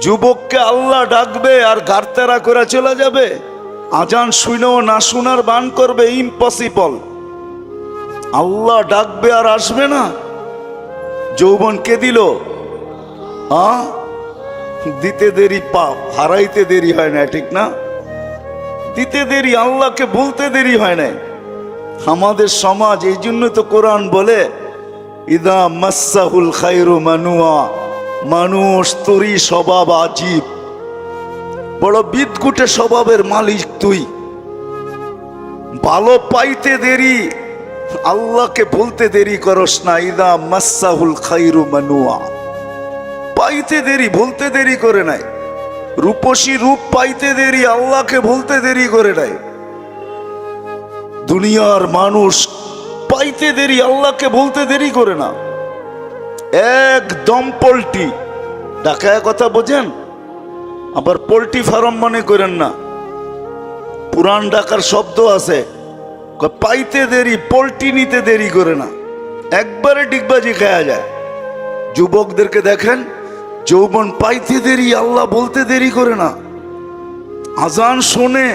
যুবককে আল্লাহ ডাকবে আর গারতেরা করে চলে যাবে? আজান শুনেও না শোনার বান করবে? ইম্পসিবল। আল্লাহ ডাকবে আর আসবে না? যৌবন কে দিল? দিতে দেরি পাপ, হারাইতে দেরি হয় না, ঠিক না? দিতে দেরি, আল্লাহকে বলতে দেরি হয় না। আমাদের সমাজ, এই জন্য তো কোরআন বলে ইদা মাসাহুল খায়রু মানুয়া, মানুষ তোরই স্বভাব আজীব, বড় বিদঘুটে স্বভাবের মালিক তুই। ভালো পাইতে দেরি, আল্লাহকে বলতে দেরি করস না। ইদা মাসাহুল খায়রু মানুয়া, পাইতে দেরি, বলতে দেরি করে নাই। রূপসী রূপ পাইতে দেরি, আল্লাহকে বলতে দেরি করে নাই। দুনিয়ার মানুষ পাইতে দেরি, আল্লাহকে বলতে দেরি করে না। একদম পোল্ট্রি ঢাকায় কথা বোঝেন, আবার পোল্ট্রি ফার্ম মনে করেন না। পুরান ঢাকার শব্দ আছে, পাইতে দেরি, পোল্ট্রি নিতে দেরি করে না, একবারে ডিগবাজি খাওয়া যায়। যুবকদেরকে দেখেন, যৌবন পাইতে দেরি, আল্লাহ বলতে দেরি করে না। আজান শোনে,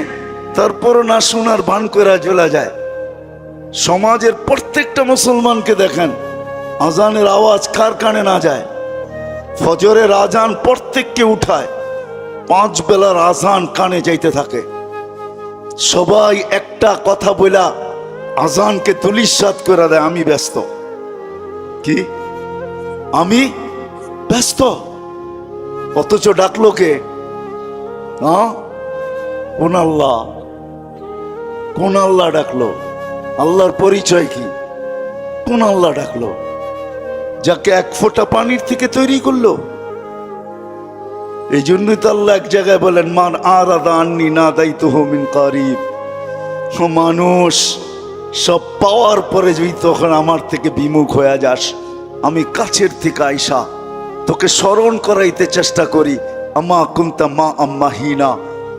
তারপর না শোনার ভান করে চলে যায়। সমাজের প্রত্যেকটা মুসলমানকে দেখেন, আজানের আওয়াজ কার কানে না যায়? ফজরের আজান প্রত্যেককে উঠায়, 5 বেলার আজান কানে যাইতে থাকে। সবাই একটা কথা বলা আজানকে তুলিসাৎ করে দেয়, আমি ব্যস্ত। কি? আমি ব্যস্ত। অথচ ডাকলো কে? কোন আল্লাহ? কোন আল্লাহ ডাকলো? আল্লাহর পরিচয় কি? কোন আল্লাহ ডাকলো যাকে 1 ফোঁটা পানির থেকে তৈরি করলো? এই জন্যই তো আল্লাহ এক জায়গায় বলেন, মান আরাদা আন্নি নাদাইতুহু মিন কারিব। মানুষ সব পাওয়ার পরে যদি তখন আমার থেকে বিমুখ হয়ে যাস, আমি কাছের থেকে আইসা তোকে স্মরণ করাইতে চেষ্টা করি। আমা কুনতা মা আম্মাহিনা,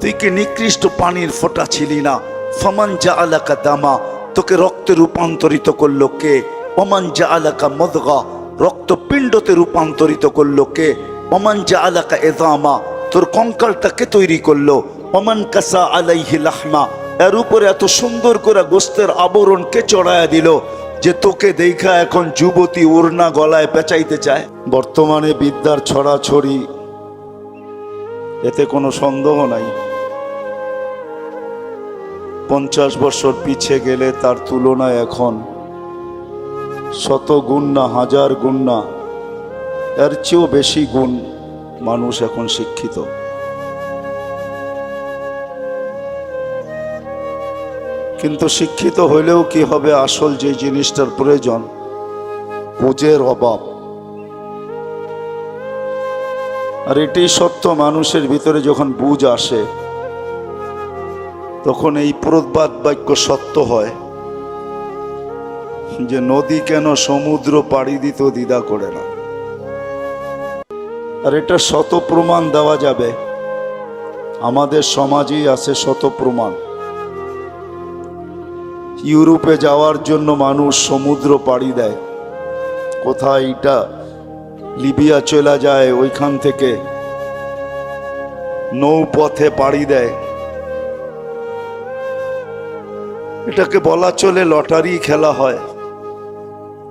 তুই কি নিকৃষ্ট পানির ফোঁটা ছিলি না? ফামান জাআলাকা দামা, তোকে রক্তে রূপান্তরিত করলো কে? ওমান জাআলাকা মুদগা, রক্তপিণ্ডতে রূপান্তরিত করলো কে? ওমান জাআলাকা ইযামা, তোর কঙ্কালটাকে তৈরি করলো। ওমান কাসা আলাইহি লাহমা, এর উপরে এত সুন্দর করে গোস্তের আবরণ কে চড়ায়া দিল যে তোকে দেখা এখন যুবতী ওড়না গলায় পেঁচাইতে চায়। বর্তমানে বিদ্যার ছড়াছড়ি, এতে কোনো সন্দেহ নাই। 50 বছর পিছিয়ে গেলে তার তুলনায় এখন 100 গুণ না 1000 গুণ না, এর চেয়েও বেশি গুণ মানুষ এখন শিক্ষিত। কিন্তু শিক্ষিত হইলেও কি হবে? আসল যে জিনিসটার প্রয়োজন, বুঝের অভাব। আর এটাই সত্য, মানুষের ভিতরে যখন বুঝ আসে তখন এই প্রবাদ বাক্য সত্য হয় যে নদী কেন সমুদ্র পাড়ি দিত দ্বিধা করে না। আর এটা শত প্রমাণ দেওয়া যাবে, আমাদের সমাজেই আছে শত প্রমাণ। ইউরোপে যাওয়ার জন্য মানুষ সমুদ্র পাড়ি দেয়। কোথায়? এটা লিবিয়া চলে যায়, ওইখান থেকে নৌপথে পাড়ি দেয়। এটাকে বলা চলে লটারি খেলা হয়,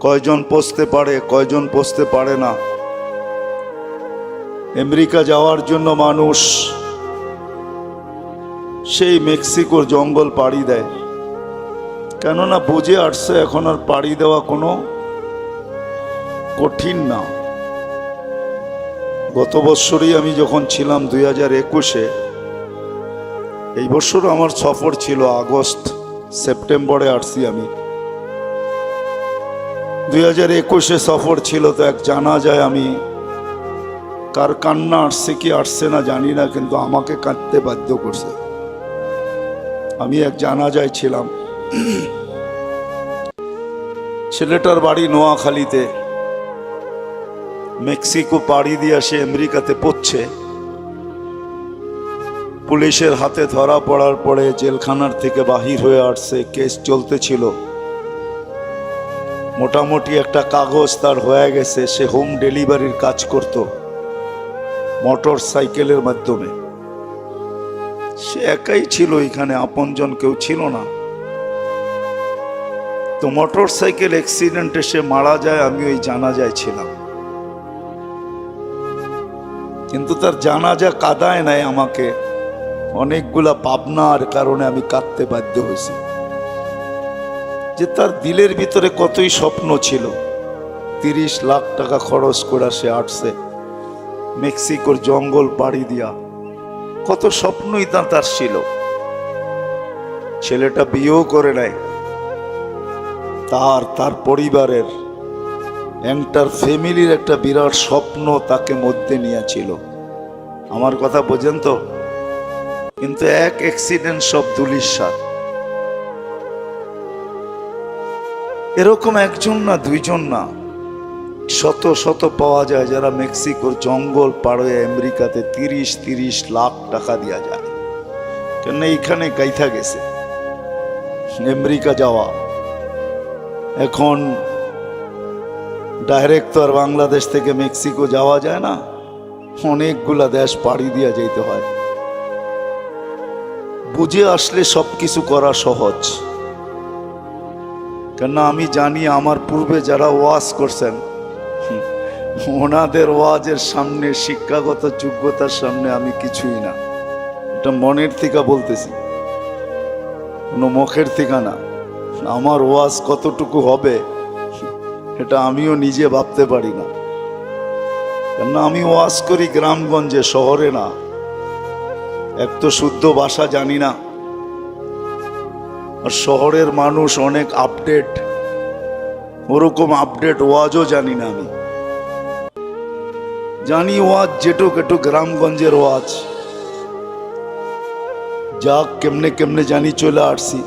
কয়জন পৌঁছতে পারে, কয়জন পৌঁছতে পারে না। আমেরিকা যাওয়ার জন্য মানুষ সেই মেক্সিকোর জঙ্গল পাড়ি দেয়, কেননা বুঝে আসছে এখন আর পাড়ি দেওয়া কোনো কঠিন না। গত বছরই আমি যখন ছিলাম 2021-এ, এই বছর আমার সফর ছিল আগস্ট সেপ্টেম্বরে আসছি আমি। 2021-এ সফর ছিল, তো এক জানা যায় আমি, কার কান্না আসছে কি আসছে না জানি না, কিন্তু আমাকে কাঁদতে বাধ্য করছে। আমি এক জানাজায় ছিলাম, ছেলেটার বাড়ি নোয়াখালীতে, মেক্সিকো পাড়ি দিয়ে সে আমেরিকাতে পড়ছে। পুলিশের হাতে ধরা পড়ার পরে জেলখানার থেকে বাহির হয়ে আসছে, কেস চলতেছিল। মোটামুটি একটা কাগজ তার হয়ে গেছে, সে হোম ডেলিভারির কাজ করত। মোটর সাইকেলের মাধ্যমে। সে একাই ছিল, এখানে আপনজন কেউ ছিল না। তো মোটর সাইকেল অ্যাক্সিডেন্টে সে মারা যায়, আমি ওই জানাজায় ছিলাম। কিন্তু তার জানাজা কাঁদায় নাই আমাকে, অনেকগুলা পাবনার কারণে আমি কাঁদতে বাধ্য হয়েছি। যে তার দিলের ভিতরে কতই স্বপ্ন ছিল, 30 লাখ টাকা খরচ করে সে আসছে মেক্সিকোর জঙ্গল পাড়ি দিয়া। কত স্বপ্নই তার ছিল। ছেলেটা বিয়েও করে নেয়, তার পরিবারের এন্টার ফ্যামিলির একটা বিরাট স্বপ্ন তাকে মধ্যে নিয়েছিল। আমার কথা বোঝেন তো? কিন্তু এক অ্যাক্সিডেন্ট সব ধুলিস্যাৎ। এরকম একজন না, দুইজন না, শত শত পাওয়া যায় যারা মেক্সিকোর জঙ্গল পাড়ে আমেরিকাতে 30 লাখ টাকা দেওয়া যায়। কেন এইখানে গাইথা গেছে আমেরিকা যাওয়া। এখন ডাইরেক্ট তো আর বাংলাদেশ থেকে মেক্সিকো যাওয়া যায় না, অনেকগুলা দেশ পাড়ি দিয়া যেতে হয়। বুঝে আসলে সবকিছু করা সহজ। কেন আমি জানি আমার পূর্বে যারা ওয়াজ করছেন, ওনাদের ওয়াজের সামনে, শিক্ষাগত যোগ্যতার সামনে আমি কিছুই না। এটা মনের থেকে বলতেছি, কোনো মুখের থেকে না। আমার ওয়াজ কতটুকু হবে এটা আমিও নিজে ভাবতে পারি না। কেন আমি ওয়াজ করি গ্রামগঞ্জে, শহরে না। এক তো শুদ্ধ ভাষা জানি না, আর শহরের মানুষ অনেক আপডেট, ওরকম আপডেট ওয়াজও জানি না আমি। জানি ওয়াজ যেটুক একটু গ্রামগঞ্জের ওয়াজ, যাক কেমনে কেমনে জানি চলে আসছি।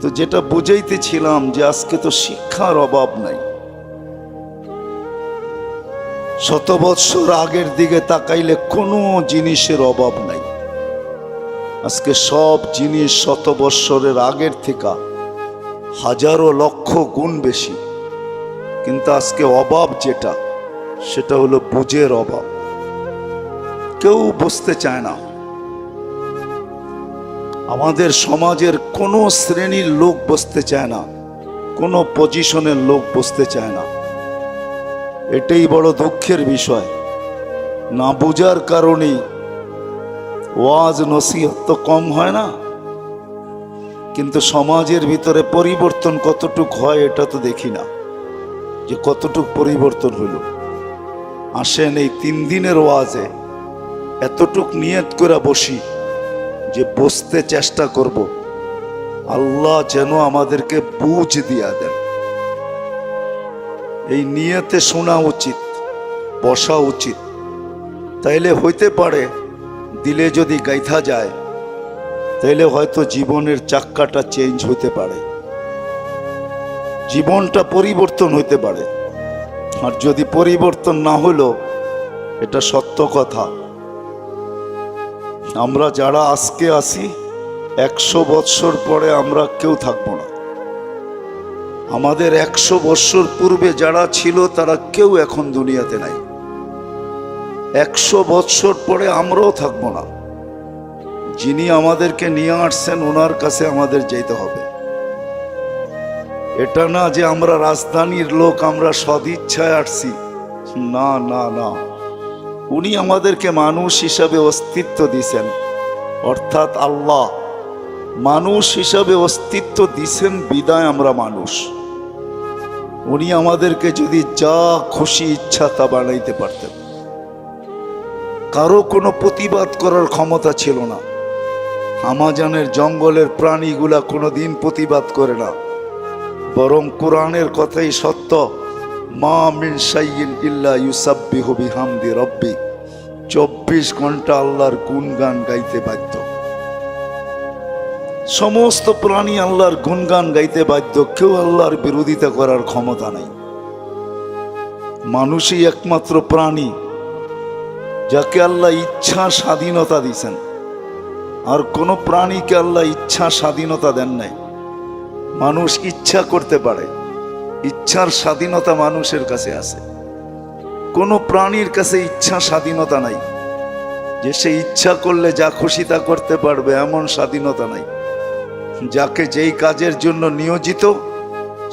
তো যেটা বুঝাইতেছিলাম যে আজকে তো শিক্ষার অভাব নাই। 100 বৎসর আগের দিকে তাকাইলে কোনো জিনিসের অভাব নাই। আজকে সব জিনিস 100 বৎসরের আগের থেকে হাজারো লক্ষ গুণ বেশি। কিন্তু আজকে অভাব যেটা, সেটা হলো বুঝের অভাব। কেউ বুঝতে চায় না। আমাদের সমাজের কোনো শ্রেণীর লোক বুঝতে চায় না, কোনো পজিশনের লোক বুঝতে চায় না। এটাই বড় দুঃখের বিষয়। না বুঝার কারণেই ওয়াজ নসিহত তো কম হয় না, কিন্তু সমাজের ভিতরে পরিবর্তন কতটুক হয় এটা তো দেখি না, যে কতটুক পরিবর্তন হইল। আসেন এই 3 দিনের ওয়াজে এতটুক নিয়ত করে বসি যে বুঝতে চেষ্টা করব, আল্লাহ যেন আমাদেরকে বুঝ দিয়া দেন। এই নিয়তে শোনা উচিত, বসা উচিত। তাইলে হইতে পারে দিলে যদি গাইথা যায়, তাইলে হয়তো জীবনের চাক্কাটা চেঞ্জ হইতে পারে, জীবনটা পরিবর্তন হইতে পারে। আর যদি পরিবর্তন না হলো, এটা সত্য কথা, আমরা যারা আজকে আছি 100 বৎসর পরে আমরা কেউ থাকবো না। আমাদের 100 বৎসর পূর্বে যারা ছিল তারা কেউ এখন দুনিয়াতে নাই। 100 বৎসর পরে আমরাও থাকবো না। যিনি আমাদেরকে নিয়ে আসছেন ওনার কাছে আমাদের যেতে হবে। এটা না যে আমরা রাজধানীর লোক, আমরা সদিচ্ছায় আসছি, না না না। উনি আমাদেরকে মানুষ হিসাবে অস্তিত্ব দিছেন, অর্থাৎ আল্লাহ মানুষ হিসাবে অস্তিত্ব দিছেন বিদায় আমরা মানুষ। উনি আমাদেরকে যদি যা খুশি ইচ্ছা তা বানাইতে পারতেন। কারো কোনো প্রতিবাদ করার ক্ষমতা ছিল না। আমাজনের জঙ্গলের প্রাণীগুলা কোনোদিন প্রতিবাদ করে না, বরং কোরআনের কথাই সত্য, মা মিন শাইইন ইল্লা ইউসাব্বিহু বিহামদি রাব্বি। 24 ঘন্টা আল্লাহর গুণগান গাইতে বাধ্য। সমস্ত প্রাণী আল্লাহর গুণগান গাইতে বাধ্য, কেউ আল্লাহর বিরোধিতা করার ক্ষমতা নাই। মানুষই একমাত্র প্রাণী যাকে আল্লাহ ইচ্ছা স্বাধীনতা দিয়েছেন। আর কোনো প্রাণীকে আল্লাহ ইচ্ছা স্বাধীনতা দেন নাই। মানুষ ইচ্ছা করতে পারে, ইচ্ছার স্বাধীনতা মানুষের কাছে আছে। কোনো প্রাণীর কাছে ইচ্ছা স্বাধীনতা নাই যে সে ইচ্ছা করলে যা খুশি তা করতে পারবে, এমন স্বাধীনতা নাই। যাকে যেই কাজের জন্য নিয়োজিত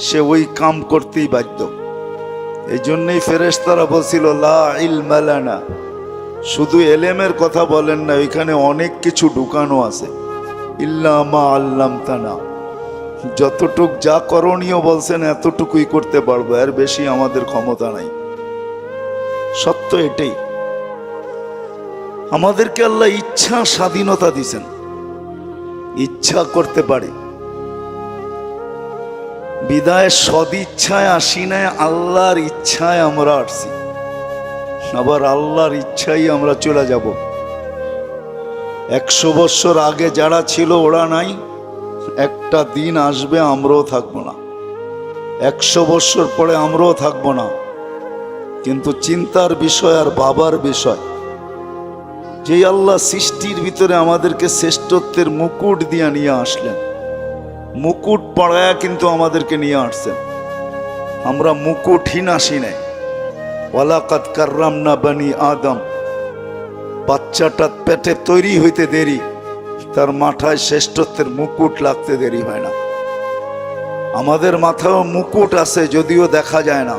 সে ওই কাম করতেই বাধ্য। এই জন্যই ফেরেশতারা বলছিল লা ইলমা লানা, শুধু এলেমের কথা বলেন না, ওইখানে অনেক কিছু ঢুকানো আছে। ইল্লা মা আল্লামতানা, যতটুক যা করণীয় বলছেন এতটুকুই করতে পারবো, এর বেশি আমাদের ক্ষমতা নাই। সত্য এটাই, আমাদেরকে আল্লাহ ইচ্ছা স্বাধীনতা দিছেন, ইচ্ছা করতে পারি। বিদায় সদিচ্ছায় আসি নাই, আল্লাহর ইচ্ছায় আমরা আসছি, আবার আল্লাহর ইচ্ছাই আমরা চলে যাব। 100 বছর আগে যারা ছিল ওরা নাই, একটা দিন আসবে আমরাও থাকবো না, 100 বছর পরে আমরাও থাকবো না। কিন্তু চিন্তার বিষয় আর বাবার বিষয়, যে আল্লাহ সৃষ্টির ভিতরে আমাদেরকে শ্রেষ্ঠত্বের মুকুট দিয়ে নিয়ে আসলেন, মুকুট পড়ায়া কিন্তু আমাদেরকে নিয়ে আসছেন। আমরা মুকুটহীন আসি নাই। ওয়ালাকাদ কাররামনা বানি আদম, বাচ্চাটা পেটে তৈরি হইতে দেরি, তার মাথায় শ্রেষ্ঠত্বের মুকুট লাগতে দেরি হয় না। আমাদের মাথায়ও মুকুট আছে, যদিও দেখা যায় না,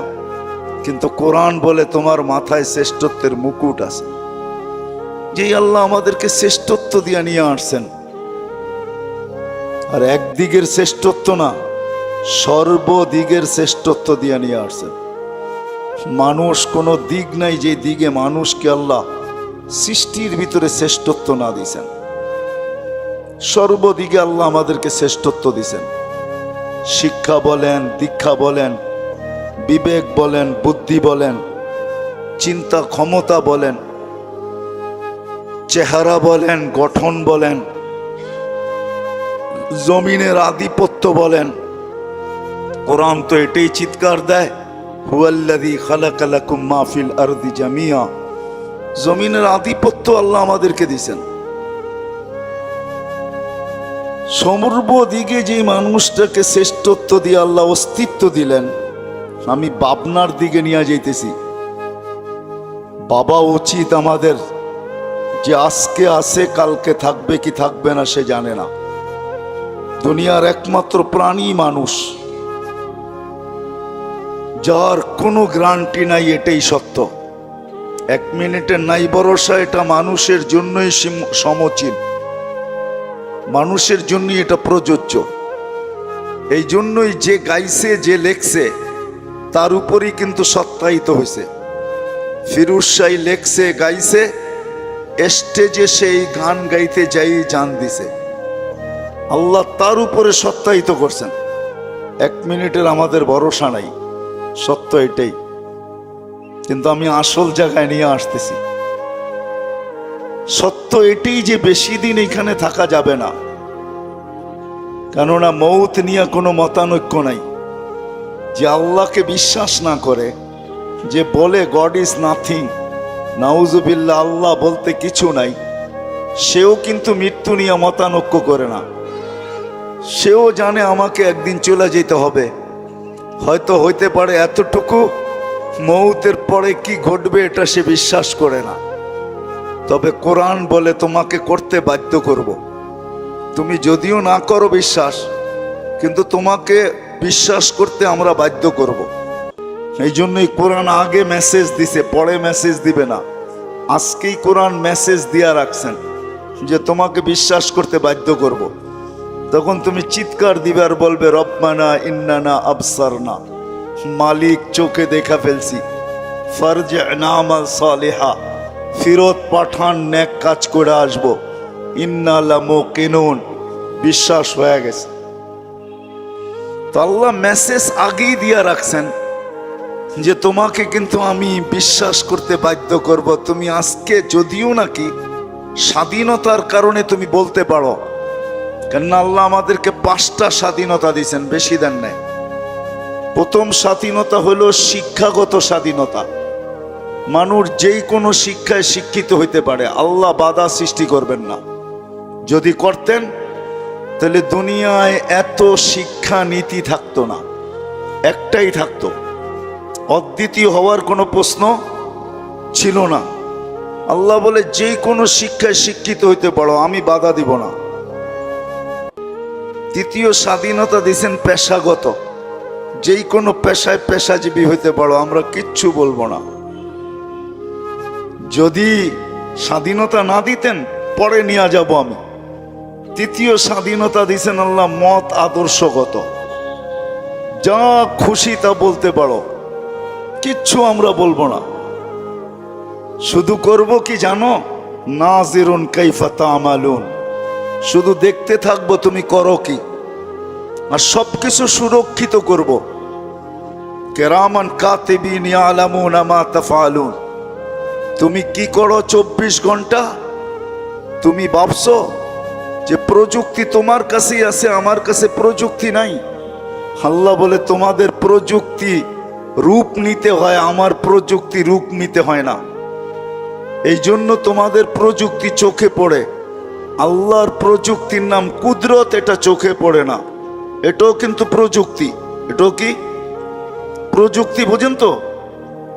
কিন্তু কোরআন বলে তোমার মাথায় শ্রেষ্ঠত্বের মুকুট আছে। যেই আল্লাহ আমাদেরকে শ্রেষ্ঠত্ব দিয়ে নিয়ে আসছেন, আর একদিকের শ্রেষ্ঠত্ব না, সর্বদিকের শ্রেষ্ঠত্ব দিয়ে নিয়ে আসছেন। মানুষ কোনো দিক নাই যে দিকে মানুষকে আল্লাহ সৃষ্টির ভিতরে শ্রেষ্ঠত্ব না দিছেন। সর্বদিকে আল্লাহ আমাদেরকে শ্রেষ্ঠত্ব দিছেন। শিক্ষা বলেন, দীক্ষা বলেন, বিবেক বলেন, বুদ্ধি বলেন, চিন্তা ক্ষমতা বলেন, চেহারা বলেন, গঠন বলেন, জমিনের আধিপত্য বলেন। কোরআন তো এটাই চিৎকার দেয়, হুয়াল্লাযী খালাকা লাকুম মা ফিল আরদি জামিয়া। জমিনের আধিপত্য আল্লাহ আমাদেরকে দিয়েছেন। সর্বদিকে যে মানুষটাকে শ্রেষ্ঠত্ব দিয়ে আল্লাহ অস্তিত্ব দিলেন, আমি ভাবনার দিকে নিয়ে যাইতেছি। বাবা উচিত আমাদের যে আজকে আছে কালকে থাকবে কি থাকবে না সে জানে না। দুনিয়ার একমাত্র প্রাণী মানুষ, যার কোনো গ্যারান্টি নাই, এটাই সত্য। 1 মিনিটের নাই ভরসা, এটা মানুষের জন্যই সমচিন, মানুষের জন্যই এটা প্রযোজ্য। এই জন্যই যে গাইছে, যে লেখছে, তার উপরই কিন্তু সত্যায়িত হয়েছে। ফিরোজ শাহ লেখছে, গাইছে, স্টেজে সেই গান গাইতে যাই জান দিছে, আল্লাহ তার উপরে সত্যায়িত করছেন। 1 মিনিটের আমাদের ভরসা নাই, সত্য এটাই। কিন্তু আমি আসল জায়গায় নিয়ে আসতেছি। সত্য এটাই যে বেশি দিন এখানে থাকা যাবে না, কেননা মৌত নিয়ে কোনো মতানৈক্য নাই। যে আল্লাহকে বিশ্বাস না করে, যে বলে গড ইজ নাথিং, নাউজুবিল্লাহ, আল্লাহ বলতে কিছু নাই, সেও কিন্তু মৃত্যু নিয়ে মতানৈক্য করে না। সেও জানে আমাকে একদিন চলে যেতে হবে। হয়তো হইতে পারে এতটুকু, মৌতের পরে কি ঘটবে এটা সে বিশ্বাস করে না। তবে কোরআন বলে তোমাকে করতে বাধ্য করব। তুমি যদিও না করো বিশ্বাস, কিন্তু তোমাকে বিশ্বাস করতে আমরা বাধ্য করব। এই জন্যই কোরআন আগে মেসেজ দিছে, পরে মেসেজ দিবে না। আজকেই কোরআন মেসেজ দিয়া রাখছেন যে তোমাকে বিশ্বাস করতে বাধ্য করব। তখন তুমি চিৎকার দিবে আর বলবে রব্বানা ইন্নানা আবসারনা, মালিক চোখে দেখা ফেলছি, ফারজি'না আমাল সালিহা, ফিরত পাঠান, নেক কাজ করে আসবো, ইন্না লামুকিনুন, বিশ্বাস হয়ে গেছে। তো আল্লাহ মেসেজ আগেই দিয়া রাখছেন যে তোমাকে কিন্তু আমি বিশ্বাস করতে বাধ্য করব। তুমি আজকে যদিও নাকি স্বাধীনতার কারণে তুমি বলতে পারো, কেননা আল্লাহ আমাদেরকে 5টা স্বাধীনতা দিয়েছেন, বেশি দেন নাই। প্রথম স্বাধীনতা হলো শিক্ষাগত স্বাধীনতা। মানুষ যেই কোনো শিক্ষায় শিক্ষিত হইতে পারে, আল্লাহ বাধা সৃষ্টি করবেন না। যদি করতেন তাহলে দুনিয়ায় এত শিক্ষা নীতি থাকতো না, একটাই থাকতো, অদ্বিতীয় হওয়ার কোনো প্রশ্ন ছিল না। আল্লাহ বলে যে কোনো শিক্ষায় শিক্ষিত হইতে পারো, আমি বাধা দিব না। তৃতীয় স্বাধীনতা দিয়েছেন পেশাগত, যেই কোনো পেশায় পেশাজীবী হইতে পারো, আমরা কিচ্ছু বলবো না। যদি স্বাধীনতা না দিতেন পরে নিয়ে যাব আমি। তৃতীয় স্বাধীনতা দিয়েছেন আল্লাহ মত আদর্শগত, যা খুশি তা বলতে পারো, কিচ্ছু আমরা বলবো না। শুধু করব কি জানো, নাজিরুন কাইফা তা'মালুন, শুধু দেখতে থাকবো তুমি করো কি, আর সবকিছু সুরক্ষিত করব। কিরামান কাতিবিন ইয়ালামুনা মা তাফআলুন, তুমি কি করো 24 ঘন্টা? তুমি ভাবছো যে প্রযুক্তি তোমার কাছেই আছে, আমার কাছে প্রযুক্তি নাই? আল্লাহ বলে তোমাদের প্রযুক্তি রূপ নিতে হয়, আমার প্রযুক্তি রূপ নিতে হয় না। এই জন্য তোমাদের প্রযুক্তি চোখে পড়ে, আল্লাহর প্রযুক্তির নাম কুদরত, এটা চোখে পড়ে না। এটাও কিন্তু প্রযুক্তি। এটাও কি প্রযুক্তি? বোঝেন তো,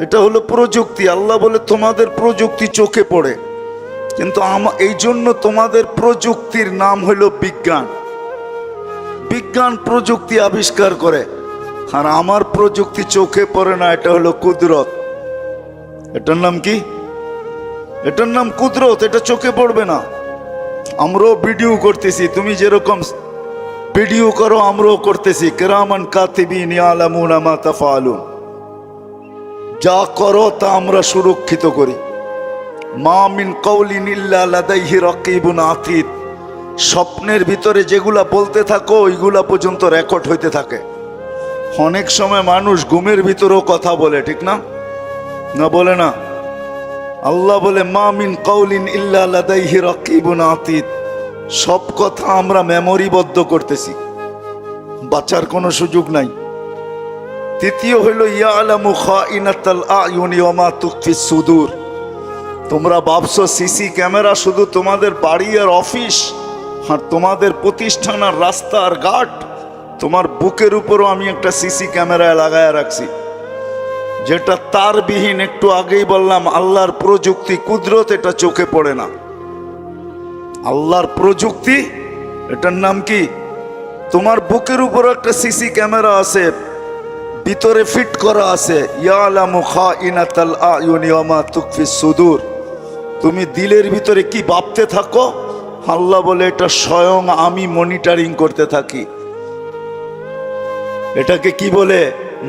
এটা হলো প্রযুক্তি। আল্লাহ বলে তোমাদের প্রযুক্তি চোখে পড়ে, কিন্তু এই জন্য তোমাদের প্রযুক্তির নাম হলো বিজ্ঞান। বিজ্ঞান প্রযুক্তি আবিষ্কার করে, আর আমার প্রযুক্তি চোখে পড়ে না, এটা হলো কুদরত। এটার নাম কি? এটার নাম কুদরত, এটা চোখে পড়বে না। আমরাও ভিডিও করতেছি, তুমি যেরকম ভিডিও করো আমরাও করতেছি। কিরামান কাতিবিন ইয়ালামুনা মা তাফআলুন, যা করো তা আমরা সুরক্ষিত করি। মা মিন কাউলিন ইল্লা লাদাইহি রাকিবুন আতীদ, স্বপ্নের ভিতরে যেগুলা বলতে থাকো ওইগুলা পর্যন্ত রেকর্ড হইতে থাকে। অনেক সময় মানুষ ঘুমের ভিতরেও কথা বলে, ঠিক না? না বলে না? আল্লাহ বলে মা মিন কাউলিন ইল্লা লাদাইহি রাকিবুন আতীদ, সব কথা আমরা মেমোরিবদ্ধ করতেছি, বাঁচার কোনো সুযোগ নাই। তৃতীয় হইল ইয়ালামু খাইনাতাল আয়ুনি ওয়া মা তুখফিস সুদূর, তোমরা ভাবছো সিসি ক্যামেরা শুধু তোমাদের বাড়ি আর অফিস আর তোমাদের প্রতিষ্ঠান আর রাস্তা আর ঘাট, তোমার বুকের উপরও আমি একটা সিসি ক্যামেরায় লাগায় রাখছি, যেটা তারবিহীন। একটু আগেই বললাম আল্লাহর প্রযুক্তি কুদরত, এটা চোখে পড়ে না। আল্লাহর প্রযুক্তি, এটার নাম কি? তোমার বুকের উপর একটা সিসি ক্যামেরা আছে, ভিতরে ফিট করা আছে। ইয়ালামু খাইনাতাল আয়ুনি ওয়া মা তুখফিস সুদূর, তুমি দিলের ভিতরে কি ভাবতে থাকো, আল্লাহ বলে এটা স্বয়ং আমি মনিটরিং করতে থাকি। এটাকে কি বলে?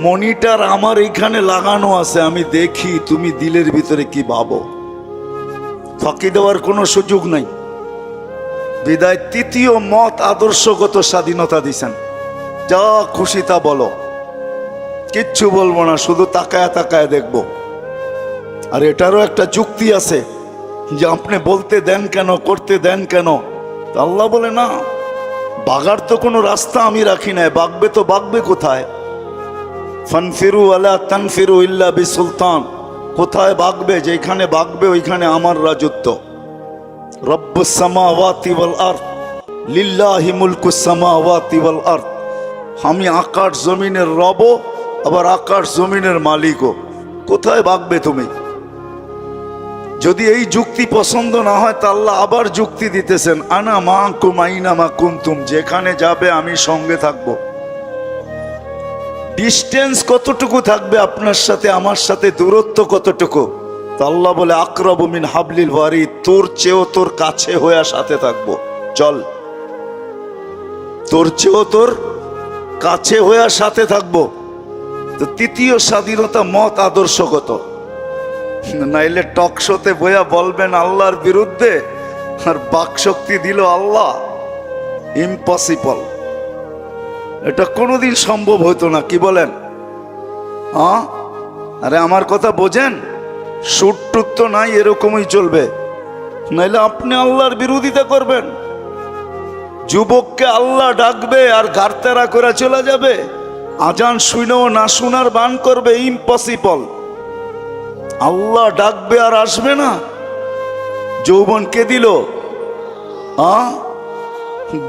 মনিটর আমার এখানে লাগানো আছে, আমি দেখি তুমি দিলের ভিতরে কি ভাবো। ফাঁকি দেওয়ার কোনো সুযোগ নাই। বিদায় তৃতীয় মত আদর্শগত স্বাধীনতা দিছেন, যা খুশি তা বলো, কিচ্ছু বলবো না, শুধু তাকায় তাকায় দেখবো। আর এটারও একটা যুক্তি আছে যে আপনি বলতে দেন কেন, করতে দেন কেন? আল্লাহ বলে না, বাগার তো কোনো রাস্তা আমি রাখি নাই, বাগবে তো বাগবে কোথায়? ফানফিরু আলা তানফিরু ইল্লা বিসুলতান, কোথায় বাগবে? যেখানে বাগবে ওইখানে আমার রাজত্ব। রব্বুস সামাওয়াতি ওয়াল আরদ লিল্লাহি মুলকুস সামাওয়াতি ওয়াল আরদ, আমি আকাশ জমিনের রব, আবার আকাশ জমিনের মালিকও। কোথায় বাগবে তুমি? যদি এই যুক্তি পছন্দ না হয় তা আল্লাহ আবার যুক্তি দিতেছেন, আনা মাকুম আইনামা কুনতুম, যেখানে যাবে আমি সঙ্গে থাকব। ডিস্টেন্স কতটুকু থাকবে আপনার সাথে আমার সাথে, দূরত্ব কতটুকু? তো আল্লাহ বলে আকরাবু মিন হাবলিল ওয়ারিদ, তোর চেয়েও তোর কাছে হয়ে সাথে থাকবো, চল। তোর চেয়েও তোর কাছে হয়ে সাথে থাকবো। তো তৃতীয় স্বাধীনতা মত আদর্শগত, নাইলে টক শোতে বইয়া বলবেন আল্লাহর বিরুদ্ধে আর বাকশক্তি দিল আল্লাহ, ইম্পসিবল। এটা কোনোদিন সম্ভব হতো না, কি বলেন? আরে আমার কথা বোঝেন, সুট টুট তো নাই, এরকমই চলবে, নাইলে আপনি আল্লাহর বিরোধিতা করবেন। যুবককে আল্লাহ ডাকবে আর ঘাড়তেরা করে চলে যাবে, আজান শুনেও না শোনার বান করবে, ইম্পসিবল। আল্লাহ ডাকবে আর আসবে না। যৌবন কে দিল?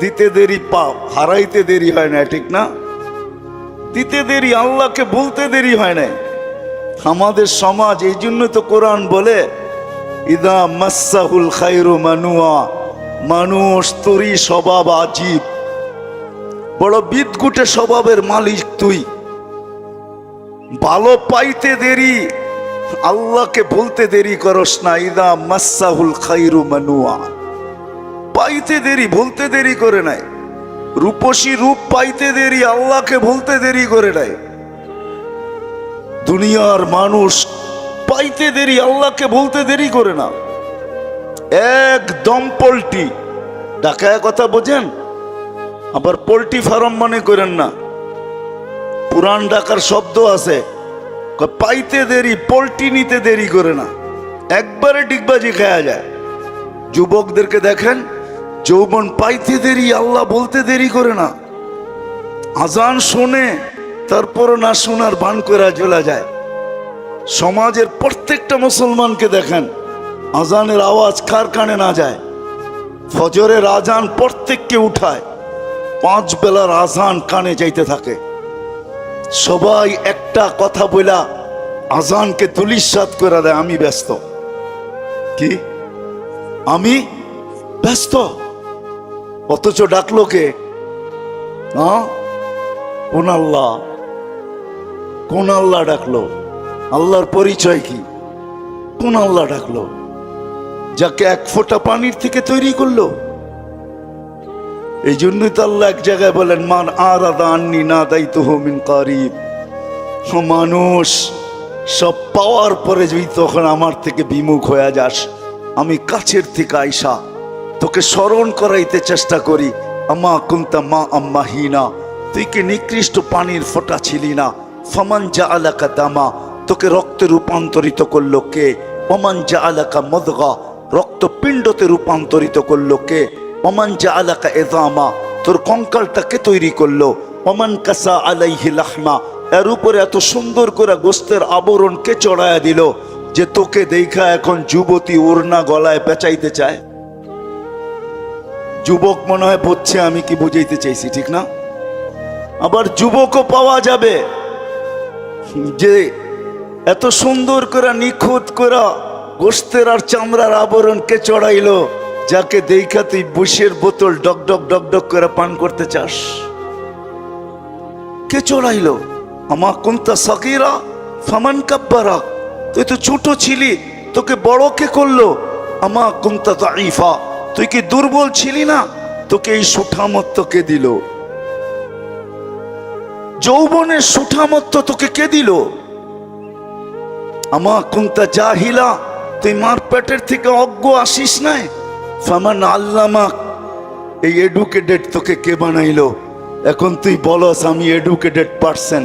দিতে দেরি পাপ, হারাইতে দেরি হয় না, ঠিক না? দিতে দেরি, আল্লাহকে বলতে দেরি হয় না। আমাদের সমাজ, এই জন্য তো কোরআন বলে ইদা মাসাহুল খায়রু মানুয়া, মানুষ তোরই স্বভাব আজীব, বড় বিদঘুটে স্বভাবের মালিক তুই। ভালো পাইতে দেরি, আল্লাহকে বলতে দেরি করস না। ইদা মাসাহুল খায়রু মানুয়া, পাইতে দেরি, বলতে দেরি করে নাই। রূপসী রূপ পাইতে দেরি, আল্লাহকে বলতে দেরি করে নাই। দুনিয়ার মানুষ পাইতে দেরি, আল্লাহকে বলতে দেরি করে না। একদম পোল্ট্রি ঢাকায় কথা বোঝেন, আবার পোল্ট্রি ফার্ম মনে করেন না। পুরান ঢাকার শব্দ আছে, পাইতে দেরি, পোল্ট্রি নিতে দেরি করে না, একবারে ডিগবাজি খাওয়া যায়। যুবকদেরকে দেখেন, যৌবন পাইতে দেরি, আল্লাহ বলতে দেরি করে না। আজান শোনে, তারপর না শোনার ভান করে চলে যায়। সমাজের প্রত্যেকটা মুসলমানকে দেখেন, আজানের আওয়াজ কার কানে না যায়। ফজরের আজান প্রত্যেককে উঠায়, 5 বেলার আজান কানে যাইতে থাকে। সবাই একটা কথা বলা আজানকে তুলিসাৎ করে দেয়, আমি ব্যস্ত। কি আমি ব্যস্ত? অথচ ডাকলো কে? কোন আল্লাহ? কোন আল্লাহ ডাকলো? আল্লাহর পরিচয় কি? কোন আল্লাহ ডাকলো যাকে 1 ফোঁটা পানির থেকে তৈরি করলো? এই জন্যই তো আল্লাহ এক জায়গায় বলেন, মান আরাদা আন্নি নাদাইতুহু মিন কারিব। মানুষ সব পাওয়ার পরে যদি তখন আমার থেকে বিমুখ হয়ে যাস, আমি কাছের থেকে আইসা তোকে স্মরণ করাইতে চেষ্টা করি। আমা কুনতা মা আম্মাহিনা, তুই কি নিকৃষ্ট পানির ফোঁটা ছিলি না? ফামান জাআলাকা দামা, তোকে রক্তে রূপান্তরিত করলো কে? ওমান জাআলাকা মুদগা, রক্তপিণ্ডতে রূপান্তরিত করলো কে? ওমান জাআলাকা ইযামা, তোর কঙ্কালটাকে তৈরি করলো। ওমান কাসা আলাইহি লাহমা, এর উপরে এত সুন্দর করে গোস্তের আবরণ কে চড়ায়া দিল যে তোকে দেখা এখন যুবতী ওড়না গলায় পেঁচাইতে চায়। যুবক মনে হয় বুঝছে আমি কি বুঝাইতে চাইছি, ঠিক না? আবার যুবকও পাওয়া যাবে যে এত সুন্দর করে নিখুঁত করে গোস্তের আর চামড়ার আবরণ কে চড়াইলো, যাকে দেখা তুই বুশের বোতল ডক ডক ডক ডক করে পান করতে চাস। কে চড়াইলো? আমা কুনতা সাগীরা ফামান কাব্বারা, তুই তো ছোট ছিলি, তোকে বড় কে করলো? আমা কুনতা দাঈফা, তুই কি দুর্বল ছিলি না, তোকে এই সুঠামত্ব কে দিল? যৌবনের সুঠামত্ব তোকে কে দিল? আমা কুনতা জাহিলা, তুই মার পেটের থেকে অজ্ঞ আসিস নাই? ফামান আল্লামাক, এই এডুকেটেড তোকে কে বানাইলো? এখন তুই বলস আমি এডুকেটেড পারসন,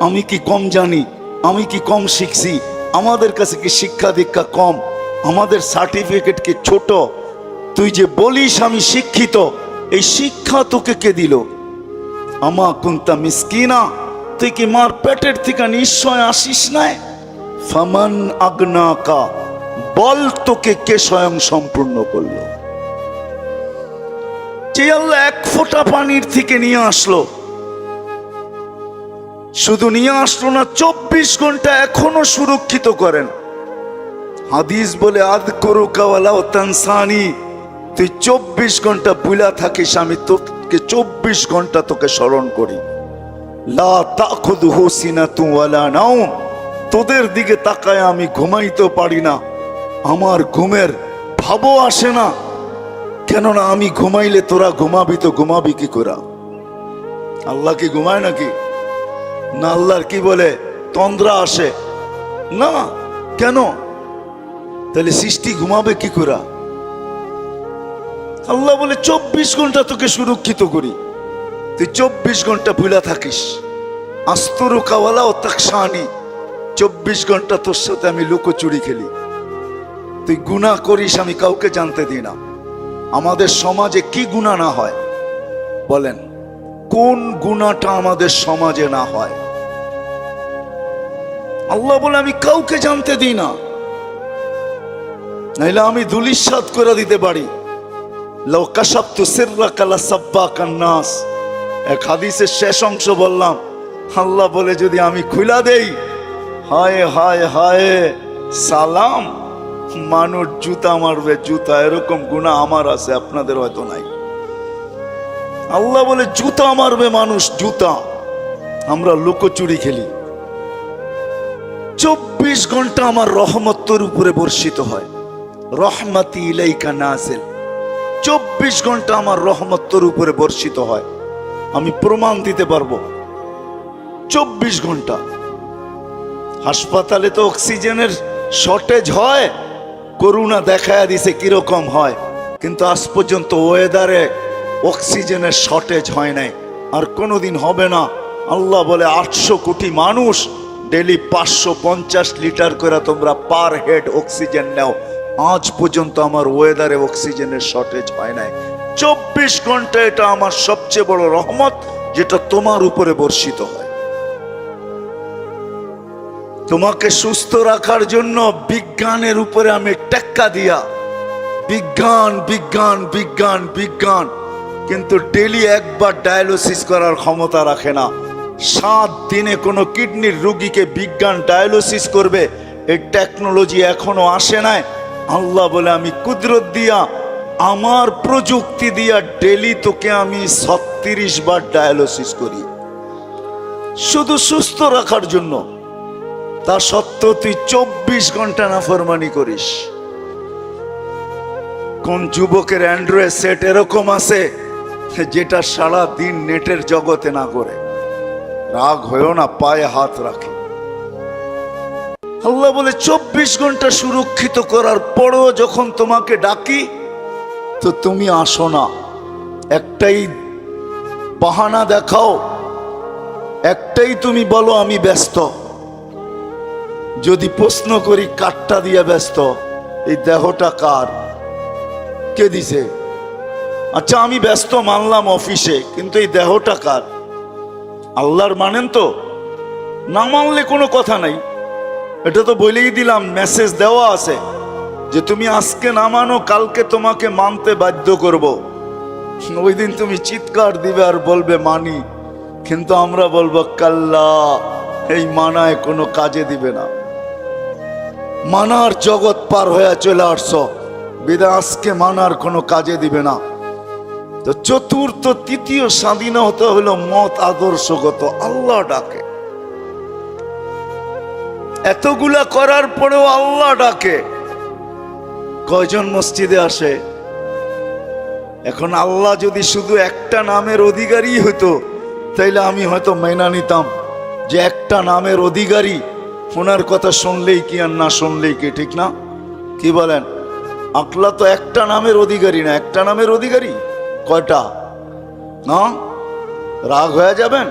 আমি কি কম জানি? আমি কি কম শিখছি? আমাদের কাছে কি শিক্ষা দীক্ষা কম? আমাদের সার্টিফিকেট কি ছোট? তুই যে বলিস আমি শিক্ষিত, এই শিক্ষা তোকে কে দিল? আমা কুনতা মিসকিনা, তুই কি মার পেটের থেকে নিশ্চয় আসিস নাই? ফামান আগনাকা, বল তোকে কে স্বয়ং সম্পূর্ণ করলো? যে আল্লাহ 1 ফোঁটা পানির থেকে নিয়ে আসলো, শুধু নিয়ে আসলো না, 24 ঘন্টা এখনো সুরক্ষিত করেন। হাদিস বলে আযকুরুকা ওয়ালাউ তানসানি, তুই 24 ঘন্টা বুলা থাকিস, আমি তোকে 24 ঘন্টা তোকে স্মরণ করি। লা তাখুযুহু সিনাতু ওয়ালা নাওম, তোদের দিকে তাকায় আমি ঘুমাইতে পারি না, আমার ঘুমের ভাবও আসে না। কেননা আমি ঘুমাইলে তোরা ঘুমাবি, তো ঘুমাবি কি করে? আল্লাহ কি ঘুমায় নাকি? না, আল্লাহর কি বলে তন্দ্রা আসে না। কেন? তাহলে সৃষ্টি ঘুমাবে কি করে? আল্লাহ বলে 24 ঘন্টা তোকে সুরক্ষিত করি, তুই 24 ঘন্টা ভুলা থাকিস। আস্তরুকা ওয়ালাউ তাকশানি, 24 ঘন্টা তোর সাথে আমি লুকোচুরি খেলি। তুই গুনাহ করিস, আমি কাউকে জানতে দিই না। আমাদের সমাজে কি গুনাহ না হয় বলেন? কোন গুনাহটা আমাদের সমাজে না হয়? আল্লাহ বলে আমি কাউকে জানতে দিই না, নাইলে আমি ধুলিসাৎ করে দিতে পারি। লাউ কাশাফতু সিররাকা লাসাব্বাকান নাস, এক হাদিসের শেষ অংশ বললাম। আল্লাহ বলে যদি আমি খুলা দেই, হায় হায় হায়, সালাম, মানুষ জুতা মারবে জুতা, এরকম গুনাহ আমার আছে, আপনাদের হয়তো নাই। আল্লাহ বলে জুতা মারবে মানুষ, জুতা। আমরা লুকোচুরি খেলি। 24 ঘন্টা আমার রহমত তোর উপরে বর্ষিত হয়, রহমতি ইলাইকা নাজিল। 24 ঘন্টা আমার রহমত তোর উপরে বর্ষিত হয়, আমি প্রমাণ দিতে পারবো। 24 ঘন্টা। হাসপাতালে তো অক্সিজেনের শর্টেজ হয়, করোনা দেখায়া দিছে কিরকম হয়, কিন্তু আজ পর্যন্ত ওয়েদারে অক্সিজেনের শর্টেজ হয় নাই, আর কোনোদিন হবে না। আল্লাহ বলে 800 কোটি মানুষ ডেলি 550 লিটার করে তোমরা পার হেড অক্সিজেন নাও, আজ পর্যন্ত আমার ওয়েদারে অক্সিজেনের শর্টেজ হয় নাই। 24 ঘন্টা এটা আমার সবচেয়ে বড় রহমত, যেটা তোমার উপরে বর্ষিত হয়। তোমাকে সুস্থ রাখার জন্য বিজ্ঞানের উপরে আমি টেক্কা দিয়া, বিজ্ঞান বিজ্ঞান বিজ্ঞান বিজ্ঞান, কিন্তু ডেলি একবার ডায়ালিসিস করার ক্ষমতা রাখে না। 7 দিনে কোনো কিডনির রোগীকে বিজ্ঞান ডায়ালিসিস করবে, এই টেকনোলজি এখনো আসে নাই। আল্লাহ বলে আমি কুদরত দিয়া, আমার প্রযুক্তি দিয়া ডেলি তোকে আমি 36 বার ডায়ালিসিস করি, শুধু সুস্থ রাখার জন্য। তা সত্ত্বেও তুই 24 ঘন্টা নাফরমানি করিস। কোন যুবকের অ্যান্ড্রয়েড সেট এরকম আছে যেটা সারা দিন নেটের জগতে না করে? রাগ হয়েও না, পায়ে হাত রাখে। আল্লাহ বলে 24 ঘন্টা সুরক্ষিত করার পরও যখন তোমাকে ডাকি তো তুমি আসো না। একটাই বাহানা দেখাও, একটাই তুমি বলো আমি ব্যস্ত। যদি প্রশ্ন করি কাঠটা দিয়ে ব্যস্ত, এই দেহটা কার, কে দিছে? আচ্ছা আমি ব্যস্ত মানলাম অফিসে, কিন্তু এই দেহটা কার? আল্লাহর মানেন তো? না মানলে কোনো কথা নাই, এটা তো বলেই দিলাম, মেসেজ দেওয়া আছে যে তুমি আজকে না মানো কালকে তোমাকে মানতে বাধ্য করব। ওই দিন তুমি চিৎকার দিবে আর বলবে মানি, কিন্তু আমরা বলবো কাল্লা, এই মানায় কোনো কাজে দিবে না। মানার জগৎ পার হয়ে চলে আসছো, বিদা আজকে মানার কোনো কাজে দিবে না। তো চতুর্থ তৃতীয় স্বাধীনতা হলো মত আদর্শগত। আল্লাহ ডাকে, এতগুলা করার পরেও আল্লাহ ডাকে। কয়জন মসজিদে আসে? এখন আল্লাহ যদি শুধু একটা নামের অধিকারী হতো তাইলে আমি হয়তো মেনে নিতাম যে একটা নামের অধিকারী, ওনার কথা শুনলেই কি আর না শুনলেই কি, ঠিক না? কি বলেন? আল্লাহ তো একটা নামের অধিকারী না, একটা নামের অধিকারী কয়টা? না রাগ হয়ে যাবেন?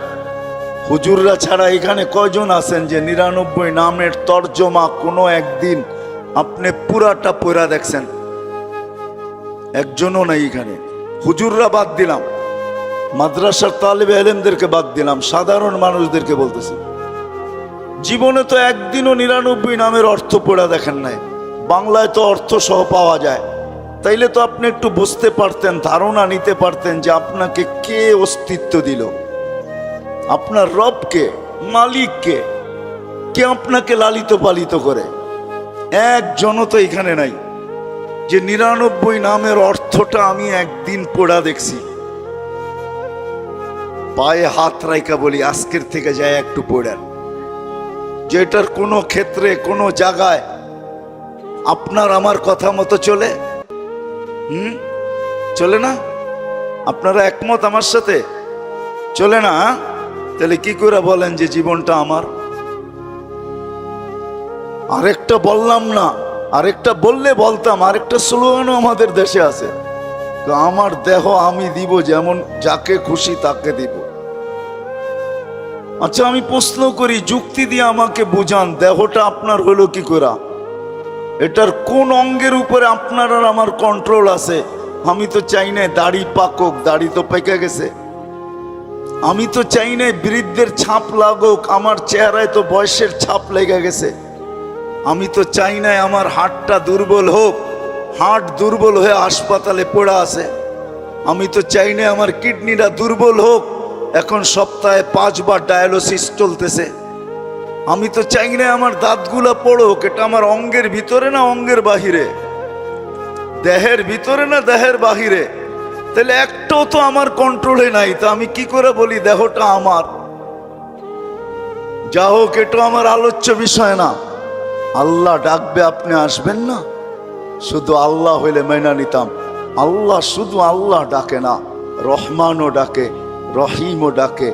হুজুররা ছাড়া এখানে কয়জন আছেন যে 99 নামের তর্জমা কোনো একদিন আপনি পুরাটা পড়া দেখছেন? একজনও নাই এখানে। হুজুররা বাদ দিলাম, মাদ্রাসার তালিবে ইলমদেরকে বাদ দিলাম, সাধারণ মানুষদেরকে বলতেছি, জীবনে তো একদিনও 99 নামের অর্থ পড়া দেখেন নাই। বাংলায় তো অর্থ সহ পাওয়া যায়, তাইলে তো আপনি একটু বুঝতে পারতেন, ধারণা নিতে পারতেন যে আপনাকে কে অস্তিত্ব দিল, আপনার রবকে, মালিককে, কে আপনাকে লালিত পালিত করে। একজনও তো এখানে নাই যে 99 নামের অর্থটা আমি একদিন পড়া দেখছি। পায়ে হাত রাইকা বলি আজকের থেকে যায় একটু পড়েন, যেটার কোনো ক্ষেত্রে কোনো জায়গায় আপনার আমার কথা মতো চলে। চলে না? আপনারা একমত আমার সাথে? চলে না? তাহলে কি করে বলেন যে জীবনটা আমার? আরেকটা বললাম না, আরেকটা বললে বলতাম, আরেকটা স্লোগানও আমাদের দেশে আছে, আমার দেহ আমি দিব, যেমন যাকে খুশি তাকে দিব। আচ্ছা আমি প্রশ্ন করি, যুক্তি দিয়ে আমাকে বুঝান, দেহটা আপনার হলো কি করে? এটার কোন অঙ্গের উপরে আপনার আর আমার কন্ট্রোল আছে? আমি তো চাই না দাড়ি পাকক, দাড়ি তো পেকে গেছে। আমি তো চাই না বৃদ্ধের ছাপ লাগুক, আমার চেহারায় তো বয়সের ছাপ লেগে গেছে। আমি তো চাই না আমার হাড়টা দুর্বল হোক, হাড় দুর্বল হয়ে হাসপাতালে পড়ে আছে। আমি তো চাই না আমার কিডনিটা দুর্বল হোক, এখন সপ্তাহে 5 বার ডায়ালিসিস চলতেছে। আমি তো চাই না আমার দাঁতগুলা পড়ুক, এটা আমার অঙ্গের ভিতরে না অঙ্গের বাহিরে, দেহের ভিতরে না দেহের বাহিরে। তাহলে একটাও তো আমার কন্ট্রোলে নাই, তো আমি কি করে বলি দেহটা আমার? যা হোক, এটা আমার আলোচ্য বিষয় না। আল্লাহ ডাকবে, আপনি আসবেন না? শুধু আল্লাহ হইলে মেনা নিতাম। আল্লাহ শুধু আল্লাহ ডাকে না, রহমানও ডাকে, রহিমও ডাকে,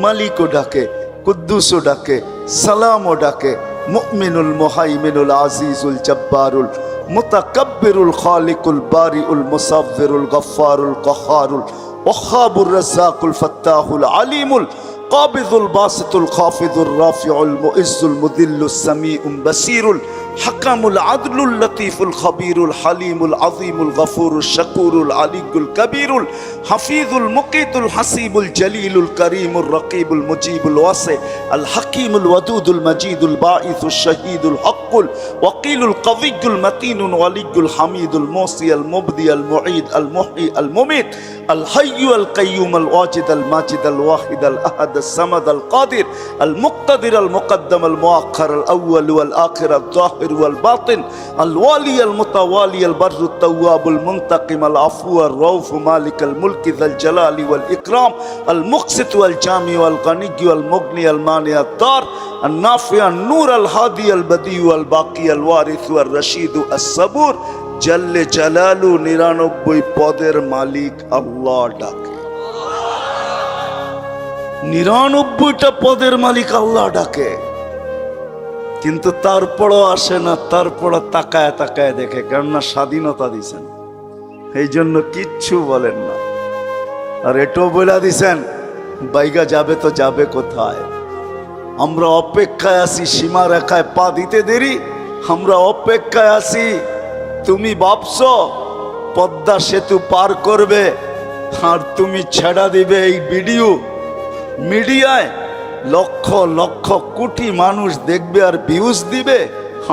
মালিকও ডাকে, কুদ্দুসও ডাকে, সালামও ডাকে, মুমিনুল মুহাইমিনুল আজিজুল জব্বারুল মুতাকাব্বিরুল খালিকুল বারিউল মুসাব্বিরুল গফফারুল কহারুল ওয়াহাবুর রাজ্জাকুল ফাত্তাহুল আলিমুল কাবিদুল বাসিতুল খাফিদুর রাফিউল মুইজ্জুল মুদিল্লুস সামিউল বাসিরুল হাকামুল আদলুল লতীফুল খবীরুল হালিমুল আযীমুল গফুরুল শাকুরুল আলিয়ুল কবীরুল হাফিজুল মুকিতুল হাসিবুল জলিলুল করিমুল রকিবুল মুজিবুল ওয়াসি আল হাকিমুল ওয়াদুদুল মজিদুল বাঈসুল শহীদুল হকুল ওয়াকিলুল কবিয়ুল মতিনুল ওয়ালিয়ুল হামিদুল মুসি আল মুবদি আল মুঈদ আল মুহয়ি আল মুমিত আল হাইয়্যু আল কাইয়্যুম আল ওয়াজিদ আল মাজিদ আল ওয়াহিদ আল আহাদ আল সামাদ আল কাদির আল মুক্তাদির আল মুকদ্দম আল মুআখ্খার আল আউয়াল ওয়াল আখির আল যাহির والباطن الوالي المتوالي البر التواب المنتقم العفو الرؤوف مالك الملك ذا الجلال والإكرام المقسط والجامع والغني والمغني المانع الضار النافع النور الهادي البديع الباقي الوارث والرشيد الصبور جل جلاله 99 পদের মালিক আল্লাহ ডাকে। 99টা পদের মালিক আল্লাহ ডাকে, কিন্তু তারপরও আসে না, তারপরও তাকায় তাকায় দেখে, কেননা স্বাধীনতা দিছেন, এই জন্য কিচ্ছু বলেন না। আর এটাও বলে দিছেন বাইগা যাবে তো যাবে কোথায়? আমরা অপেক্ষায় আছি, সীমা রেখায় পা দিতে দেরি, আমরা অপেক্ষায় আছি। তুমি ভাবছো পদ্মা সেতু পার করবে আর তুমি ছেড়া দিবে এই ভিডিও মিডিয়ায়, লক্ষ লক্ষ কোটি মানুষ দেখবে আর ভিউজ দিবে।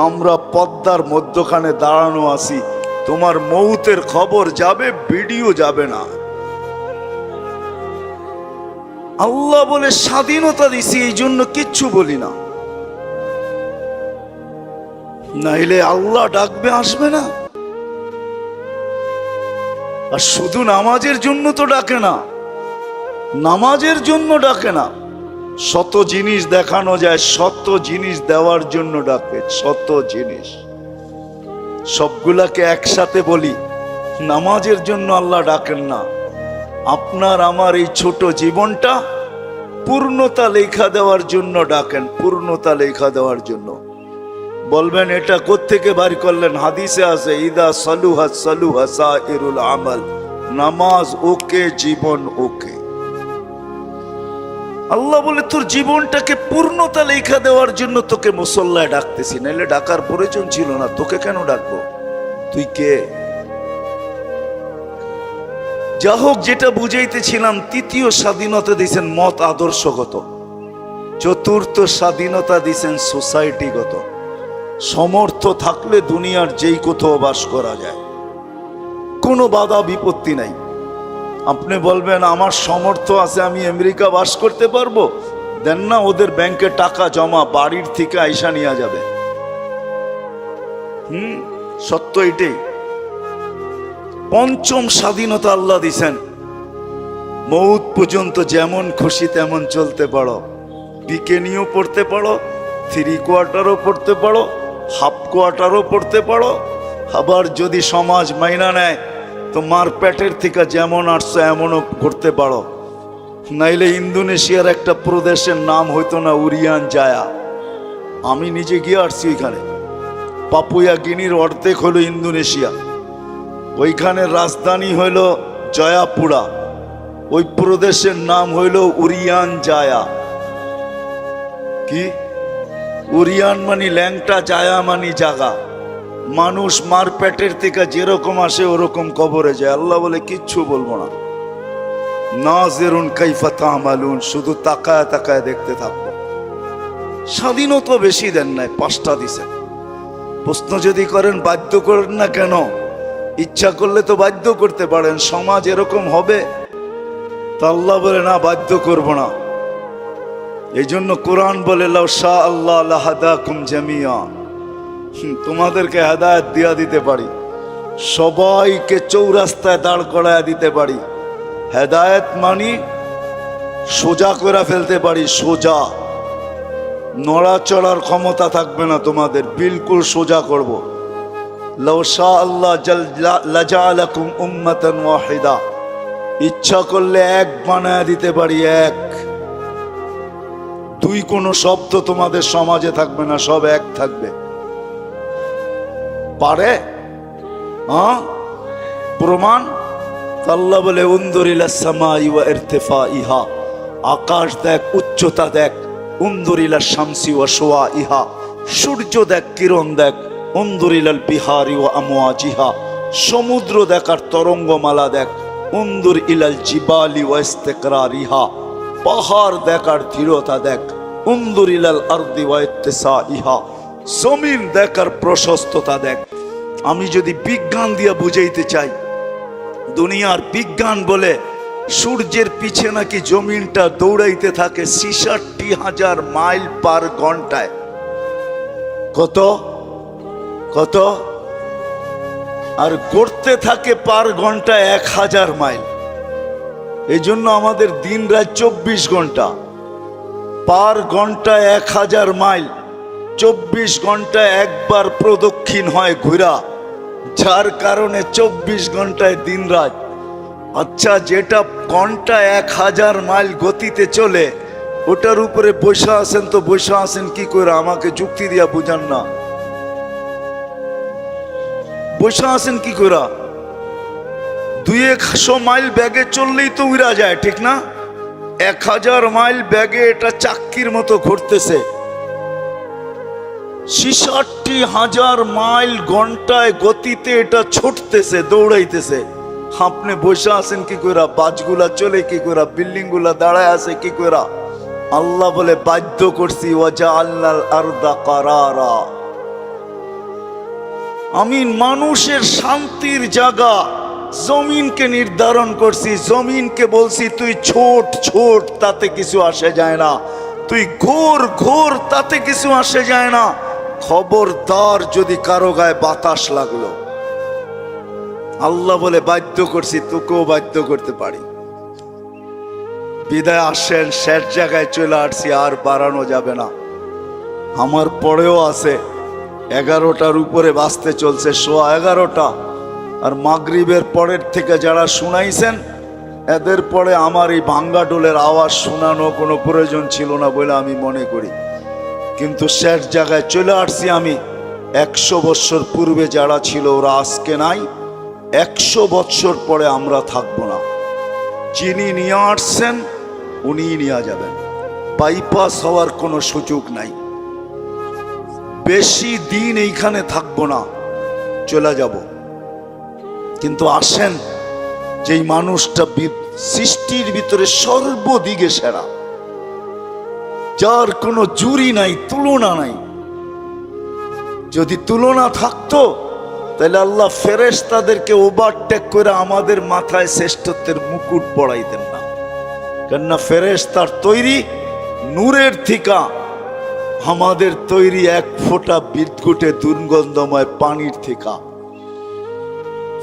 আমরা পদ্মার মধ্যখানে দাঁড়ানো আছি, তোমার মৌতের খবর যাবে, ভিডিও যাবে না। আল্লাহ বলে স্বাধীনতা দিছি, এই জন্য কিচ্ছু বলি না, নাইলে আল্লাহ ডাকবে, আসবে না। আর শুধু নামাজের জন্য তো ডাকে না, নামাজের জন্য ডাকে না, শত জিনিস দেখানো যায়, শত জিনিস দেওয়ার জন্য ডাকে, শত জিনিস। সবগুলাকে একসাথে বলি, নামাজের জন্য আল্লাহ ডাকেন না। আপনার আমার এই ছোট জীবনটা পূর্ণতা লেখা দেওয়ার জন্য ডাকেন, পূর্ণতা লেখা দেওয়ার জন্য। বলবেন এটা কোত্থেকে বাড়ি করলেন? হাদিসে আছে, ইদা সালুহা সালুহা সাইরুল আমাল। নামাজ ওকে, জীবন ওকে। আল্লাহ বলে তোর জীবনটাকে পূর্ণতা লেখা দেওয়ার জন্য তোকে মুসল্লায় ডাকতেছি, নাইলে ডাকার প্রয়োজন ছিল না। তোকে কেন ডাকবো? তুই কে? যা হোক, যেটা বুঝাইতেছিলাম, তৃতীয় স্বাধীনতা দিয়েছেন মত আদর্শগত, চতুর্থ স্বাধীনতা দিয়েছেন সোসাইটিগত। সমর্থ থাকলে দুনিয়ার যেই কোথাও বাস করা যায়, কোনো বাধা বিপত্তি নাই। আপনি বলবেন আমার সমর্থ আছে, আমি আমেরিকা বাস করতে পারবো, দেন না, ওদের ব্যাংকে টাকা জমা, বাড়ির থেকে আইসা নিয়ে যাবে। সত্য এটাই। পঞ্চম স্বাধীনতা আল্লাহ দিছেন, মৌত পর্যন্ত যেমন খুশি তেমন চলতে পারো, বিকেনিও পড়তে পারো, 3 কোয়ার্টারও পড়তে পারো, হাফ কোয়ার্টারও পড়তে পারো। আবার যদি সমাজ মাইনা নেয় তো মার পেটের থেকে যেমন আসছো এমনও করতে পারো। নাইলে ইন্দোনেশিয়ার একটা প্রদেশের নাম হইতো না উরিয়ান জায়া, আমি নিজে গিয়ে আসছি ওইখানে। পাপুয়া গিনির অর্ধেক হলো ইন্দোনেশিয়া, ওইখানের রাজধানী হইল জয়াপুরা, ওই প্রদেশের নাম হইল উরিয়ান জায়া। কি উরিয়ান মানি ল্যাংটা, জায়া মানি জাগা। মানুষ মার পেটের থেকে যেরকম আসে ওরকম কবরে যায়। আল্লাহ বলে কিচ্ছু বলবো না, নাজিরুন কাইফা তা'মালুন, শুধু তাকায় তাকায় দেখতে থাকবো। স্বাধীনতা বেশি দেন নাই, 5টা দিছেন। প্রশ্ন যদি করেন বাধ্য করেন না কেন? ইচ্ছা করলে তো বাধ্য করতে পারেন, সমাজ এরকম হবে। তা আল্লাহ বলে না, বাধ্য করব না। এই জন্য কোরআন বলে লাউ শাহ আল্লাহ লাহাদাকুম জামিয়া, তোমাদেরকে হেদায়েত দিয়া দিতে পারি, সবাইকে চৌরাস্তায় দাঁড় করায়া দিতে পারি। হেদায়েত মানি সোজা করে ফেলতে পারি, সোজা, নড়াচড়ার ক্ষমতা থাকবে না তোমাদের, বিলকুল সোজা করব। লাউ শাহ আল্লাহ লাজালাকুম উম্মাতান ওয়াহিদা, ইচ্ছা করলে এক বানায়া দিতে পারি, এক, দুই কোনো শব্দ তোমাদের সমাজে থাকবে না, সব এক থাকবে। পারে? হ্যাঁ, প্রমাণ? আল্লাহ বলে উনদুর ইলাস সামাই ওয়া ইরতিফাইহা, আকাশ দেখ, উচ্চতা দেখ। উনদুর ইলাশ শামসি ওয়া শুআইহা, সূর্য দেখ, কিরণ দেখ। উনদুর ইলাল বিহারি ওয়া আমওয়াজিহা, সমুদ্র দেখ আর তরঙ্গমালা দেখ। উনদুর ইলাল জিবালি ওয়া ইস্তিকরারিহা, পাহাড় দেখ আর দৃঢ়তা দেখ। উনদুর ইলাল আরদি ওয়া ইত্তিসাইহা, জমিন দেখ আর প্রশস্ততা দেখ। আমি যদি বিজ্ঞান দিয়ে বুঝাইতে চাই, দুনিয়ার বিজ্ঞান বলে সূর্যের পিছে নাকি জমিনটা দৌড়াইতে থাকে ৬৬,০০০ মাইল পার ঘন্টায়। কত কত? আর গড়তে থাকে পার ঘন্টায় ১,০০০ মাইল। এই জন্য আমাদের দিন রাত ২৪ ঘন্টা, পার ঘন্টায় ১,০০০ মাইল। ২৪ ঘন্টায় একবার প্রদক্ষিণ হয় ঘুরা, যার কারণে ২৪ ঘন্টায় দিন রাত। আচ্ছা, যেটা ঘন্টায় ১,০০০ মাইল গতিতে চলে, ওটার উপরে বসে আছেন, তো বসে আছেন কি করে? আমাকে যুক্তি দিয়া বুঝান না, বসে আছেন কি করে? ২০০ মাইল ব্যাগে চললেই তো উড়া যায়, ঠিক না? ১,০০০ মাইল ব্যাগে এটা চাক্কির মতো ঘুরতেছে। ৬৬,০০০ মাইল ঘন্টায় গতিতে এটা ছুটতেছে, দৌড়াইতেছে। আপনি বসে আছেন কি করে? বাসগুলা চলে কি করে? বিল্ডিং গুলা দাঁড়ায় আছে কি করে? আল্লাহ বলে বাধ্য করছি, ওয়াজআলনাল আরদা কারারা, আমি মানুষের শান্তির জায়গা জমিনকে নির্ধারণ করছি। জমিনকে বলছি তুই ছোট ছোট, তাতে কিছু আসে যায় না। তুই ঘোর ঘোর, তাতে কিছু আসে যায় না। খবরদার যদি কারো গায়ে বাতাস লাগলো, আল্লাহ বলে বাধ্য করছি, তোকেও বাধ্য করতে পারি। বিদায় আসেন, শেষ জায়গায় চলে আসছি, আর বাড়ানো যাবে না। আমার পরেও আছে 11টার উপরে বাজতে চলছে, 11:15। আর মাগরিবের পরের থেকে যারা শুনাইছেন, এদের পরে আমার এই ভাঙ্গা ডোলের আওয়াজ শোনানো কোনো প্রয়োজন ছিল না বলে আমি মনে করি। কিন্তু শেষ জায়গায় চলে আসছি আমি। 100 বৎসর পূর্বে যারা ছিল ওরা আজকে নাই, 100 বৎসর পরে আমরা থাকবো না। যিনি নিয়ে আসছেন উনিই নিয়ে যাবেন, বাইপাস হওয়ার কোনো সুযোগ নাই। বেশি দিন এইখানে থাকবো না, চলে যাব। কিন্তু আসেন, যেই মানুষটা সৃষ্টির ভিতরে সর্বদিকে সেরা, যার কোনো জুরি নাই, তুলনা নাই। যদি তুলনা থাকতো তাহলে আল্লাহ ফেরেশতাদেরকে ওভারটেক করে আমাদের মাথায় শ্রেষ্ঠত্বের মুকুট পড়াইতেন না। কেননা ফেরেশতার তৈরি নূরের থিকা, আমাদের তৈরি এক ফোঁটা বিদ্যুটে দুর্গন্ধময় পানির থিকা।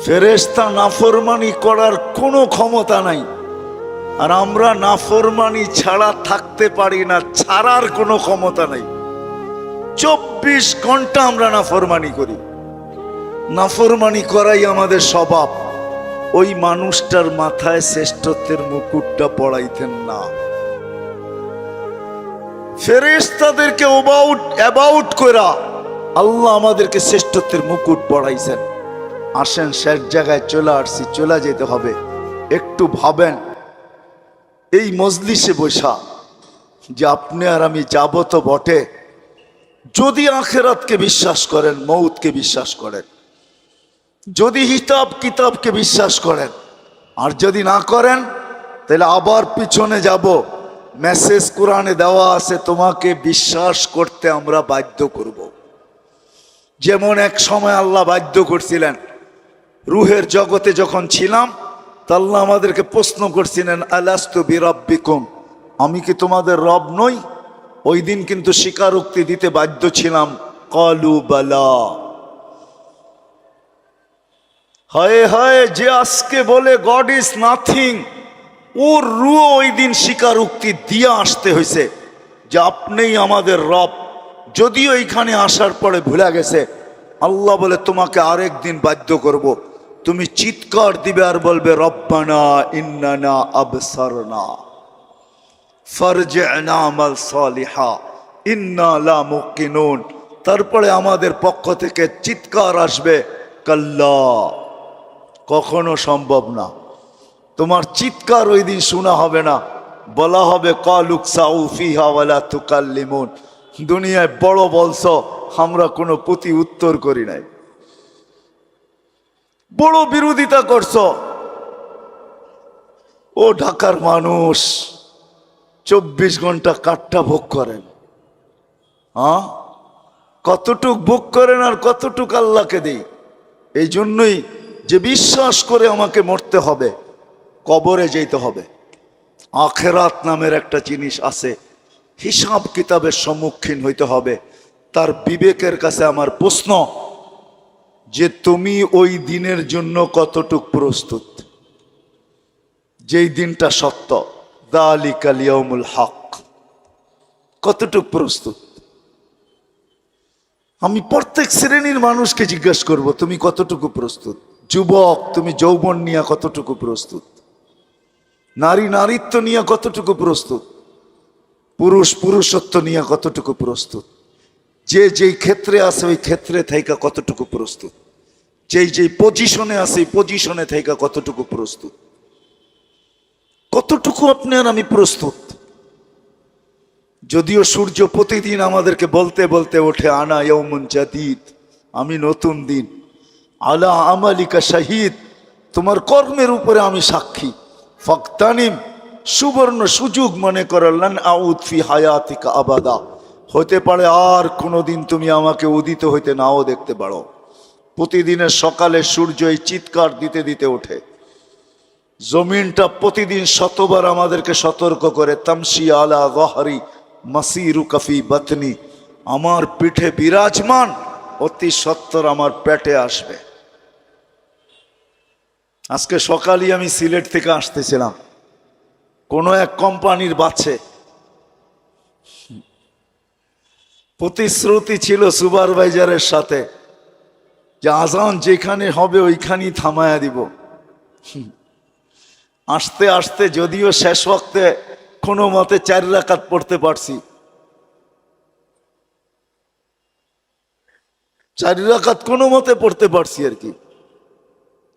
ফেরেশতা নাফরমানি করার কোনো ক্ষমতা নাই, আর আমরা নাফরমানি ছাড়া থাকতে পারি না, ছাড়ার কোনো ক্ষমতা নাই। 24 ঘন্টা আমরা নাফরমানি করি, নাফরমানি করাই আমাদের স্বভাব। ওই মানুষটার মাথায় শ্রেষ্ঠত্বের মুকুটটা পড়াইতেন না। ফেরেশতাদেরকে অ্যাবাউট করা আল্লাহ আমাদেরকে শ্রেষ্ঠত্বের মুকুট পড়াইছেন। আসেন, শেষ জায়গায় চলে আসছি, চলে যেতে হবে। একটু ভাবেন, এই মজলিসে বসা যে আপনি আর আমি যাব তো বটে, যদি আখেরাতকে বিশ্বাস করেন, মৌতকে বিশ্বাস করেন, যদি হিসাব কিতাবকে বিশ্বাস করেন, আর যদি না করেন তাহলে আবার পিছনে যাব। মেসেজ কোরআনে দেওয়া আছে, তোমাকে বিশ্বাস করতে আমরা বাধ্য করব। যেমন এক সময় আল্লাহ বাধ্য করছিলেন, রুহের জগতে যখন ছিলাম, তা আল্লাহ আমাদেরকে প্রশ্ন করছিলেন, আলাস্তু বিরাব্বিকুম, আমি কি তোমাদের রব নই? ওই দিন কিন্তু স্বীকারোক্তি দিতে বাধ্য ছিলাম, কালু বালা। হায় হায়, যে আজকে বলে গড ইজ নাথিং, ওর রুও ওই দিন স্বীকারোক্তি দিয়ে আসতে হয়েছে যে আপনিই আমাদের রব। যদিও এইখানে আসার পরে ভুলে গেছে, আল্লাহ বলে তোমাকে আরেক দিন বাধ্য করব, তুমি চিৎকার দিবে আর বলবে রব্বানা ইন্নানা আবসারনা ফারজি'না আমাল সালিহা ইন্না লা মুকিনুন। তারপরে আমাদের পক্ষ থেকে চিৎকার আসবে, কাল্লা, কখনো সম্ভব না। তোমার চিৎকার ওই দিন শোনা হবে না, বলা হবে কালুকসাউ ফিহা ওয়ালা তুকাল্লিমুন। দুনিয়ায় বড় বলছো, আমরা কোনো প্রতি উত্তর করি নাই, বড় বিরোধিতা করছো। ও ঢাকার মানুষ 24 ঘন্টা কাঠটা ভোগ করেন, হ্যাঁ, কতটুক ভোগ করেন আর কতটুক আল্লাহকে দেই। এই জন্যই যে বিশ্বাস করে আমাকে মরতে হবে, কবরে যেতে হবে। আখেরাত নামের একটা জিনিস আছে, হিসাব কিতাবের সম্মুখীন হইতে হবে। তার বিবেকের কাছে আমার প্রশ্ন যে তুমি ওই দিনের জন্য কতটুক প্রস্তুত, যেই দিনটা সত্য, যালিকাল ইয়াউমুল হক, কতটুক প্রস্তুত? আমি প্রত্যেক শ্রেণীর মানুষকে জিজ্ঞাসা করব, তুমি কতটুকু প্রস্তুত? যুবক, তুমি যৌবন নিয়ে কতটুকু প্রস্তুত? নারী নারীত্ব নিয়ে কতটুকু প্রস্তুত? পুরুষ পুরুষত্ব নিয়ে কতটুকু প্রস্তুত? যে যেই ক্ষেত্রে আছে ওই ক্ষেত্রে থেকে কতটুকু প্রস্তুত? যেই যেই পজিশনে আছে এই পজিশনে থেকে কতটুকু প্রস্তুত? কতটুকু আপনি আর আমি প্রস্তুত? যদিও সূর্য প্রতিদিন আমাদেরকে বলতে বলতে ওঠে, আনা ইয়াউমুন জাদীদ, আমি নতুন দিন, আলা আমালিকা শাহিদ, তোমার কর্মের উপরে আমি সাক্ষী, ফাকতানিম, সুবর্ণ সুযোগ মনে করলেন, আউদ ফি হায়াতিকা আবাদা, হতে পারে আর কোনোদিন তুমি আমাকে উদিত হইতে নাও দেখতে পারো। প্রতিদিনের সকালে সূর্য এই চিৎকার দিতে দিতে ওঠে, জমিনটা প্রতিদিন শতবার আমাদেরকে সতর্ক করে, তামশি আলা গহরি মাসিরু কাফি বাতনি, আমার পিঠে বিরাজমান, অতি সত্বর আমার পেটে আসবে। আজকে সকালে আমি সিলেট থেকে আসতেছিলাম, কোন এক কোম্পানির বাসে প্রতিশ্রুতি ছিল সুপারভাইজারের সাথে যে আজান যেখানে হবে ওইখানেই থামায়া দিব। আসতে আসতে যদিও শেষ ওয়াক্তে কোনো মতে 4 রাকাত পড়তে পারছি, 4 রাকাত কোনো মতে পড়তে পারছি আর কি।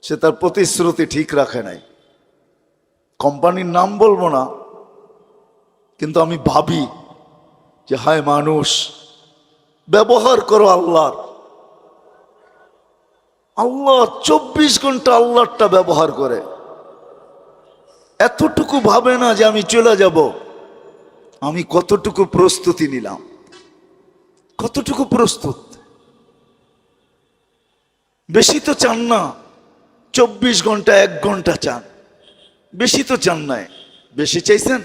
সে তার প্রতিশ্রুতি ঠিক রাখে নাই। কোম্পানির নাম বলবো না, কিন্তু আমি ভাবি যে হায় মানুষ, ব্যবহার করো আল্লাহর। আল্লাহ 24 ঘন্টা আল্লাহরটা ব্যবহার করে, এতটুকু ভাবে না যে আমি চলে যাব। আমি কতটুকু প্রস্তুতি নিলাম, কতটুকু প্রস্তুত? বেশি তো চান না, 24 ঘন্টা 1 ঘন্টা চান, বেশি তো চান নাই। বেশি চাইছেন?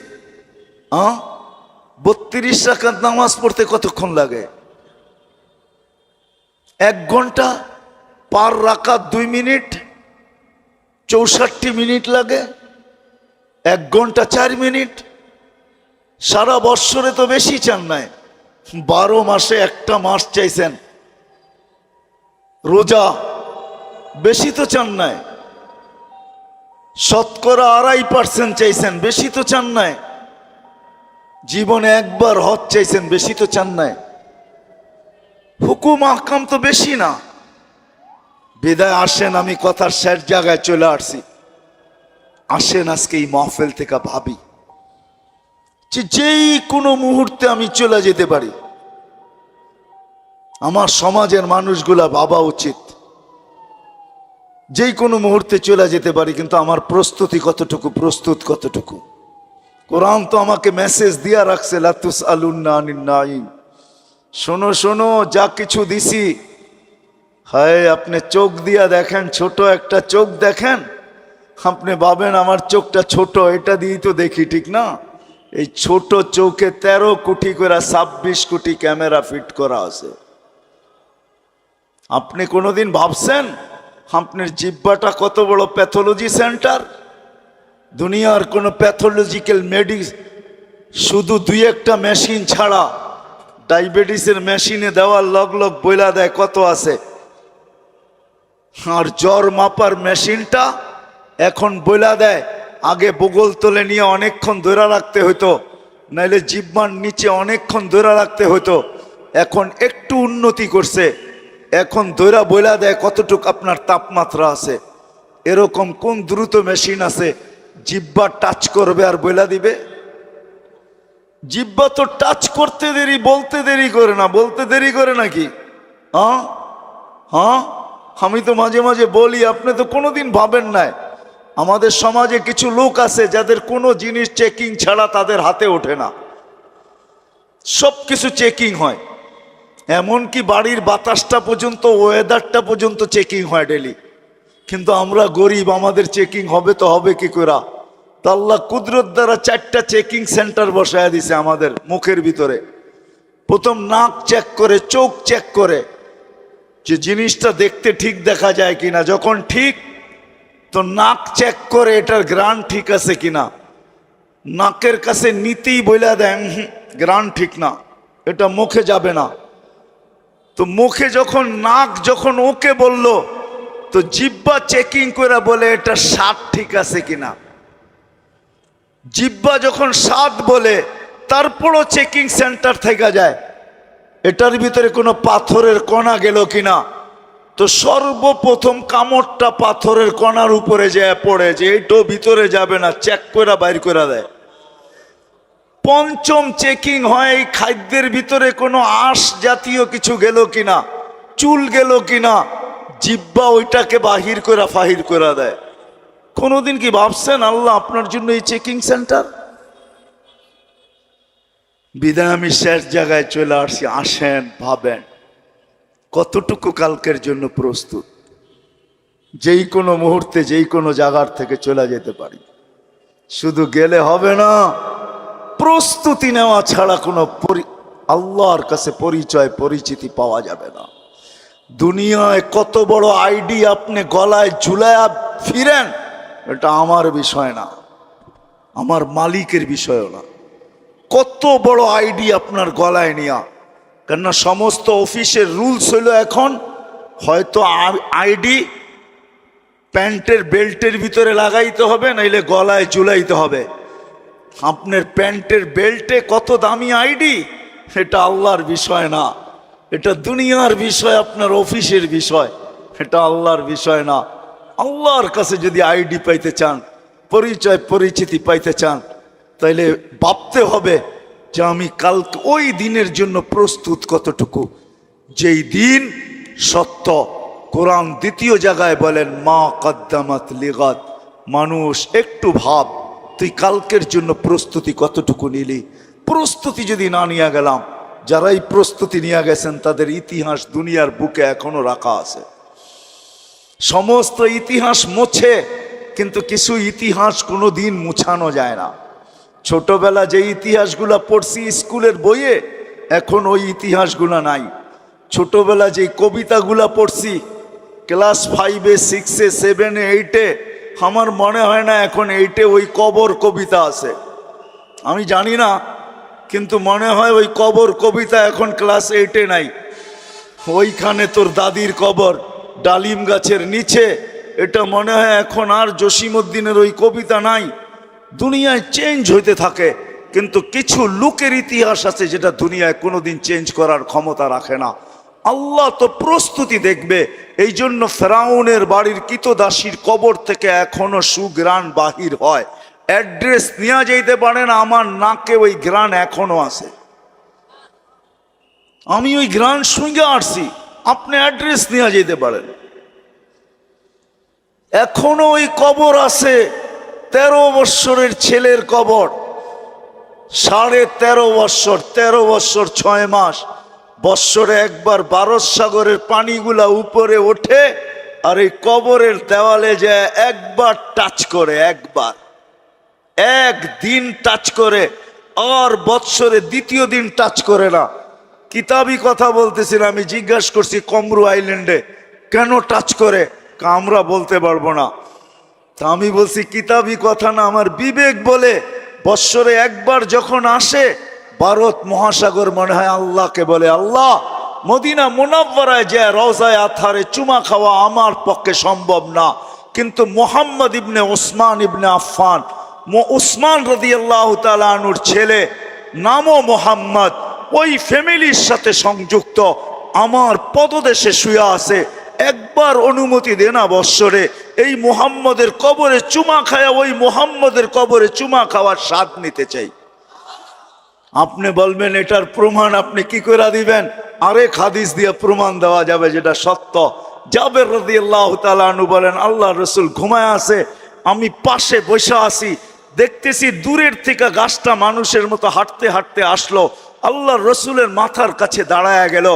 32 রাকাত নামাজ পড়তে কতক্ষণ লাগে? 1 ঘন্টা, পার রাকাত 2 মিনিট, 64 মিনিট লাগে। 1 ঘন্টা 4 মিনিট। সারা বৎসরে তো বেশি চান নাই, 12 মাসে একটা মাস চাইছেন। রোজা বেশি তো চান নাই, শতকরা 2.5% চাইছেন, বেশি তো চান নাই। জীবনে একবার হজ চাইছেন, বেশি তো চান নাই। হুকুম আহকাম তো বেশি না। বিদায় আসেন, আমি কথার শেষ জায়গায় চলে আসছি। আসেন আজকে এই মাহফিল থেকে ভাবি যে যেই কোনো মুহূর্তে আমি চলে যেতে পারি। আমার সমাজের মানুষগুলা ভাবা উচিত, যেই কোনো মুহূর্তে চলে যেতে পারি, কিন্তু আমার প্রস্তুতি কতটুকু, প্রস্তুত কতটুকু? কোরআন তো আমাকে মেসেজ দিয়া রাখছে, লা তুসআলুন্না আনিন নাঈম। শোনো শোনো, যা কিছু দিছি, হায় আপনি চোখ দিয়া দেখেন, ছোট একটা চোখ দেখেন, আপনি ভাবেন আমার চোখটা ছোট, এটা দিয়েই তো দেখি, ঠিক না? এই ছোট চৌকে 13 কোটি করে 26 কোটি ক্যামেরা ফিট করা আছে। আপনি কোনোদিন ভাবছেন আপনার জিহ্বাটা কত বড় প্যাথোলজি সেন্টার? দুনিয়ার কোনো প্যাথোলজিক্যাল শুধু 2-1টা মেশিন ছাড়া, ডায়াবেটিসের মেশিনে দেওয়ার লগ লগ বইলা দেয় কত আছে। আর জ্বর মাপার মেশিনটা এখন বইলা দেয়। আগে বগল তলে নিয়ে অনেকক্ষণ ধরে রাখতে হতো, নাইলে জিহ্বার নিচে অনেকক্ষণ ধরে রাখতে হতো। এখন একটু উন্নতি করছে, এখন ধৈরা বইলা দেয় কতটুক আপনার তাপমাত্রা আছে। এরকম কোন দ্রুত মেশিন আছে জিহ্বা টাচ করবে আর বইলা দিবে? জিহ্বা তো টাচ করতে দেরি, বলতে দেরি করে না। বলতে দেরি করে নাকি? হ্যাঁ হ্যাঁ, আমি তো মাঝে মাঝে বলি, আপনি তো কোনোদিন ভাবেন নাই আমাদের সমাজে কিছু লোক আছে যাদের কোনো জিনিস চেকিং ছাড়া তাদের হাতে ওঠে না। সব কিছু চেকিং হয়, এমনকি বাড়ির বাতাসটা পর্যন্ত, ওয়েদারটা পর্যন্ত চেকিং হয় ডেলি। কিন্তু আমরা গরিব, আমাদের চেকিং হবে তো হবে কি করে? তা আল্লাহ কুদরত দ্বারা 4টা চেকিং সেন্টার বসায় দিছে আমাদের মুখের ভিতরে। প্রথম নাক চেক করে, চোখ চেক করে যে জিনিসটা দেখতে ঠিক দেখা যায় কিনা। যখন ঠিক, তো নাক চেক করে এটার গ্রান ঠিক আছে কিনা। নাকের কাছে নিতেই বইলা দেন গ্রান ঠিক না, এটা মুখে যাবে না। তো মুখে যখন নাক যখন ওকে বলল, তো জিহ্বা চেকিং করে বলে এটা স্বাদ ঠিক আছে কিনা। জিহ্বা যখন স্বাদ বলে, তারপরও চেকিং সেন্টার থেকে যায় এটার ভিতরে কোনো পাথরের কণা গেল কিনা। তো সর্বপ্রথম কামড়টা পাথরের কণার উপরে যায় পড়ে, যে এইটাও ভিতরে যাবে না, চেক করে বাইর করে দেয়। পঞ্চম চেকিং হয় এই খাদ্যের ভিতরে কোনো আঁশ জাতীয় কিছু গেল কিনা, চুল গেল কিনা। জিহ্বা ওইটাকে বাহির করে ফাহির করে দেয়। কোনোদিন কি ভাবছেন আল্লাহ আপনার জন্য এই চেকিং সেন্টার? বিদায় আমি শেষ জায়গায় চলে আসছি। আসেন, ভাবেন কতটুকু কালকের জন্য প্রস্তুত। যেই কোনো মুহূর্তে যেই কোনো জায়গার থেকে চলে যেতে পারি। শুধু গেলে হবে না, প্রস্তুতি নেওয়া ছাড়া কোনো আল্লাহর কাছে পরিচয় পরিচিতি পাওয়া যাবে না। দুনিয়ায় কত বড় আইডি আপনি গলায় ঝুলায়া ফিরেন, এটা আমার বিষয় না, আমার মালিকের বিষয়ও না। কত বড় আইডি আপনার গলায় নিয়া, কেননা সমস্ত অফিসের রুলস হইল এখন হয়তো আইডি প্যান্টের বেল্টের ভিতরে লাগাইতে হবে, নাইলে গলায় ঝুলাইতে হবে। আপনার প্যান্টের বেল্টে কত দামি আইডি, এটা আল্লাহর বিষয় না, এটা দুনিয়ার বিষয়, আপনার অফিসের বিষয়, এটা আল্লাহর বিষয় না। আল্লাহর কাছে যদি আইডি পাইতে চান, পরিচয় পরিচিতি পাইতে চান, তাইলে ভাবতে হবে যে আমি কালকে ওই দিনের জন্য প্রস্তুত কতটুকু। যেই দিন সত্য, কোরআন 2য় জায়গায় বলেন মা কদ্দামাত লিগাত। মানুষ একটু ভাব, তুই কালকের জন্য প্রস্তুতি কতটুকু নিলি। প্রস্তুতি যদি না নিয়ে গেলাম, যারাই প্রস্তুতি নিয়ে গেছেন তাদের ইতিহাস দুনিয়ার বুকে এখনো রাখা আছে। সমস্ত ইতিহাস মোছে, কিন্তু কিছু ইতিহাস কোনো দিন মুছানো যায় না। ছোটবেলা যে ইতিহাসগুলা পড়ছি স্কুলের বইয়ে, এখন ওই ইতিহাসগুলা নাই। ছোটবেলা যে কবিতাগুলা পড়ছি ক্লাস 5-এ 6-এ 7-এ 8-এ, আমার মনে হয় না এখন 8-এ ওই কবর কবিতা আছে। আমি জানি না, কিন্তু মনে হয় ওই কবর কবিতা এখন ক্লাস 8-এ নাই। ওইখানে তোর দাদির কবর ডালিম গাছের নিচে, এটা মনে হয় এখন আর জসিমউদ্দিনের ওই কবিতা নাই। দুনিয়ায় চেঞ্জ হইতে থাকে, কিন্তু কিছু লোকের ইতিহাস আছে যেটা দুনিয়ায় কোনোদিন চেঞ্জ করার ক্ষমতা রাখে না। আল্লাহ তো প্রস্তুতি দেখবে। এই জন্য ফেরাউনের বাড়ির কৃতদাসীর কবর থেকে এখনো সুগ্রাণ বাহির হয়। অ্যাড্রেস নিয়ে যেতে পারে না, আমার নাকে ওই গ্রাণ এখনো আছে। আমি ওই গ্রাণ শুঁগে আসছি, আপনি অ্যাড্রেস নিয়ে যেতে পারেন। এখনো ওই কবর আছে, 13 বৎসরের ছেলের কবর, 13.5 বৎসর, 13 বৎসর 6 মাস। বৎসরে একবার ভারত সাগরের পানিগুলা উপরে ওঠে, আর এই কবরের দেওয়ালে যায় একবার টাচ করে, একবার, একদিন টাচ করে, আর বৎসরে দ্বিতীয় দিন টাচ করে না। কিতাবি কথা বলতেছিল, আমি জিজ্ঞাসা করছি কমরু আইল্যান্ডে কেন টাচ করে, আমরা বলতে পারবো না। তা আমি বলছি কিতাবি কথা না, আমার বিবেক বলে বৎসরে একবার যখন আসে ভারত মহাসাগর মনে হয় আল্লাহকে বলে, আল্লাহ মদিনা মুনাওয়ারায় যে রওজায়ে আতহারে চুমা খাওয়া আমার পক্ষে সম্ভব না, কিন্তু মুহাম্মদ ইবনে ওসমান ইবনে আফফান, উসমান রাদিয়াল্লাহু তাআলা আনহুর ছেলে, নামও মুহাম্মদ, ওই ফ্যামিলির সাথে সংযুক্ত, আমার পদদেশে শুয়ে আছে, একবার অনুমতি দে না বৎসরে এই মুহাম্মদের কবরে চুমা খায়া ওই মুহাম্মদের কবরে চুমা খাওয়ার স্বাদ নিতে চাই। আপনি বলবেন এটার প্রমাণ আপনি কি করে দিবেন? আরেক হাদিস দিয়ে প্রমাণ দেওয়া যাবে যেটা সত্য। জাবের রাদিয়াল্লাহু তাআলা আনহু বলেন, আল্লাহ রসুল ঘুমায় আছে, আমি পাশে বসে আছি, দেখতেছি দূরের থেকে গাছটা মানুষের মতো হাঁটতে হাঁটতে আসলো, আল্লাহ রসুলের মাথার কাছে দাঁড়ায় গেল,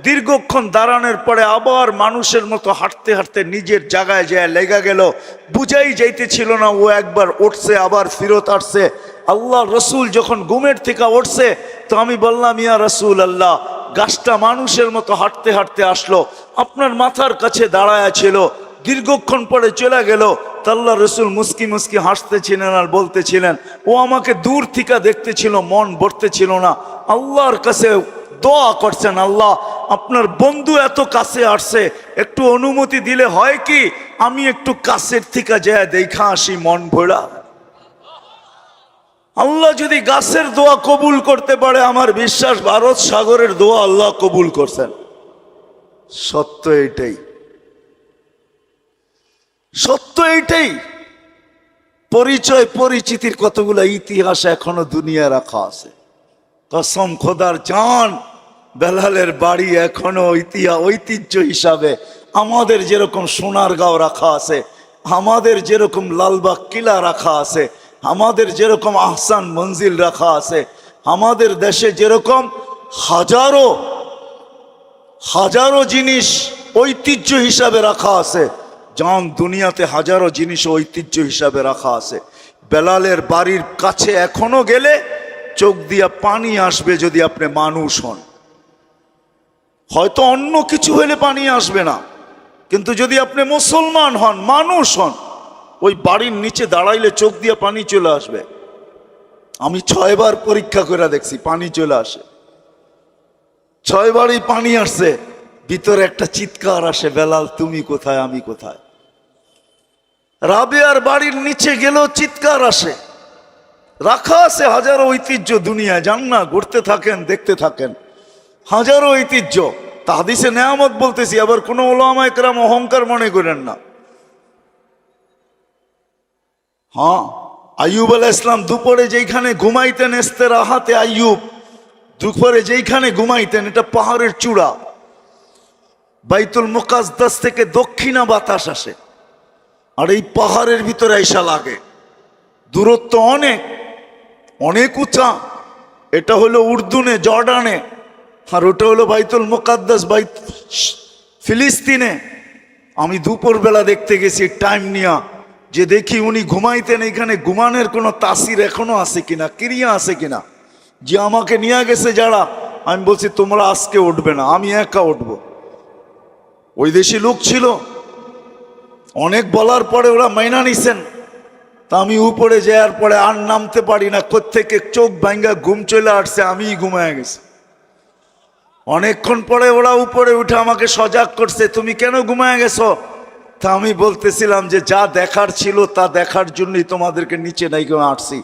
দীর্ঘক্ষণ দাঁড়ানোর পরে আবার মানুষের মতো হাঁটতে হাঁটতে নিজের জায়গায় যায় লেগে গেল, বুঝাই যাইতেছিল না ও একবার উঠছে আবার ফিরত আসছে। আল্লাহ রসুল যখন ঘুমের থেকে উঠছে তো আমি বললাম, ইয়া রসুল আল্লাহ, গাছটা মানুষের মতো হাঁটতে হাঁটতে আসলো, আপনার মাথার কাছে দাঁড়ায় ছিল, দীর্ঘক্ষণ পরে চলে গেল। আল্লাহ রসুল মুস্কি মুস্কি হাসতেছিলেন আর বলতেছিলেন, ও আমাকে দূর থেকে দেখতেছিল, মন ভরতেছিল না, আল্লাহর কাছে দোয়া করছেন, আল্লাহ আপনার বন্ধু এত কাছে আসছে, একটু অনুমতি দিলে হয় কি আমি একটু কাছের থেকে যায় দেখা আসি মন ভরা। আল্লাহ যদি গাছের দোয়া কবুল করতে পারে, আমার বিশ্বাস ভারত সাগরের দোয়া আল্লাহ কবুল করছেন। সত্য এইটাই, সত্য এইটাই। পরিচয় পরিচিতির কতগুলো ইতিহাস এখনো দুনিয়া রাখা আছে। কসম খোদার জান, বেলালের বাড়ি এখনো ঐতিহ্য হিসাবে আমাদের যেরকম সোনারগাঁও রাখা আছে, আমাদের যেরকম লালবাগ কিলা রাখা আছে, আমাদের যেরকম আহসান মঞ্জিল রাখা আছে, আমাদের দেশে যেরকম হাজারো হাজারো জিনিস ঐতিহ্য হিসাবে রাখা আছে, জান দুনিয়াতে হাজারো জিনিস ঐতিহ্য হিসাবে রাখা আছে। বেলালের বাড়ির কাছে এখনো গেলে চোখ দিয়া পানি আসবে যদি আপনি মানুষ হন। হয়তো অন্য কিছু হলে পানি আসবে না, কিন্তু যদি আপনি মুসলমান হন, মানুষ হন, ওই বাড়ির নিচে দাঁড়াইলে চোখ দিয়া পানি চলে আসবে। আমি 6 বার পরীক্ষা করে দেখছি, পানি চলে আসে। 6 বারই পানি আসছে, ভিতরে একটা চিৎকার আসে, বেলাল তুমি কোথায়, আমি কোথায়। রাবেয়ার বাড়ির নিচে গেলেও চিৎকার আসে। রাখা আছে হাজারো ঐতিহ্য দুনিয়ায়, যান না, ঘুরতে থাকেন, দেখতে থাকেন, হাজারো ঐতিহ্য। তা হাদিসে নেয়ামত বলতেছি, আবার কোনো ওলামায়ে কেরাম অহংকার মনে করেন না। হ্যাঁ, আইয়ুব আলাইহিস সালাম দুপুরে যেইখানে ঘুমাইতেন, ইস্তেরাহাতে আইয়ুব, দুপুরে যেইখানে ঘুমাইতেন, এটা পাহাড়ের চূড়া, বাইতুল মুকাদ্দাস থেকে দক্ষিণা বাতাস আসে, আর এই পাহাড়ের ভিতরে আইসা লাগে। দূরত্ব অনেক অনেক উঁচা। এটা হলো উর্দুনে, জর্ডানে, আর ওটা হলো বাইতুল মুকাদ্দাস, ফিলিস্তিনে। আমি দুপুরবেলা দেখতে গেছি টাইম নিয়া, যে দেখি উনি ঘুমাইতেন, এখানে ঘুমানোর কোনো তাসির এখনো আছে কিনা, ক্রিয়া আছে কিনা। যে আমাকে নিয়ে গেছে যারা, আমি বলছি তোমরা আজকে উঠবে না, আমি একা উঠবো। ওই দেশি লোক ছিল, অনেক বলার পরে ওরা মাইনা নিছেন। তা আমি উপরে যাওয়ার পরে আর নামতে পারি না, কোত্থেকে চোখ ভাঙ্গা ঘুম চলে আসছে, আমিই ঘুমায় গেছি। অনেকক্ষণ পরে ওরা উপরে উঠে আমাকে সজাগ করছে, তুমি কেন ঘুমায় গেছো? তা আমি বলতেছিলাম যে যা দেখার ছিল তা দেখার জন্যই তোমাদেরকে নিচে নাই আসছি।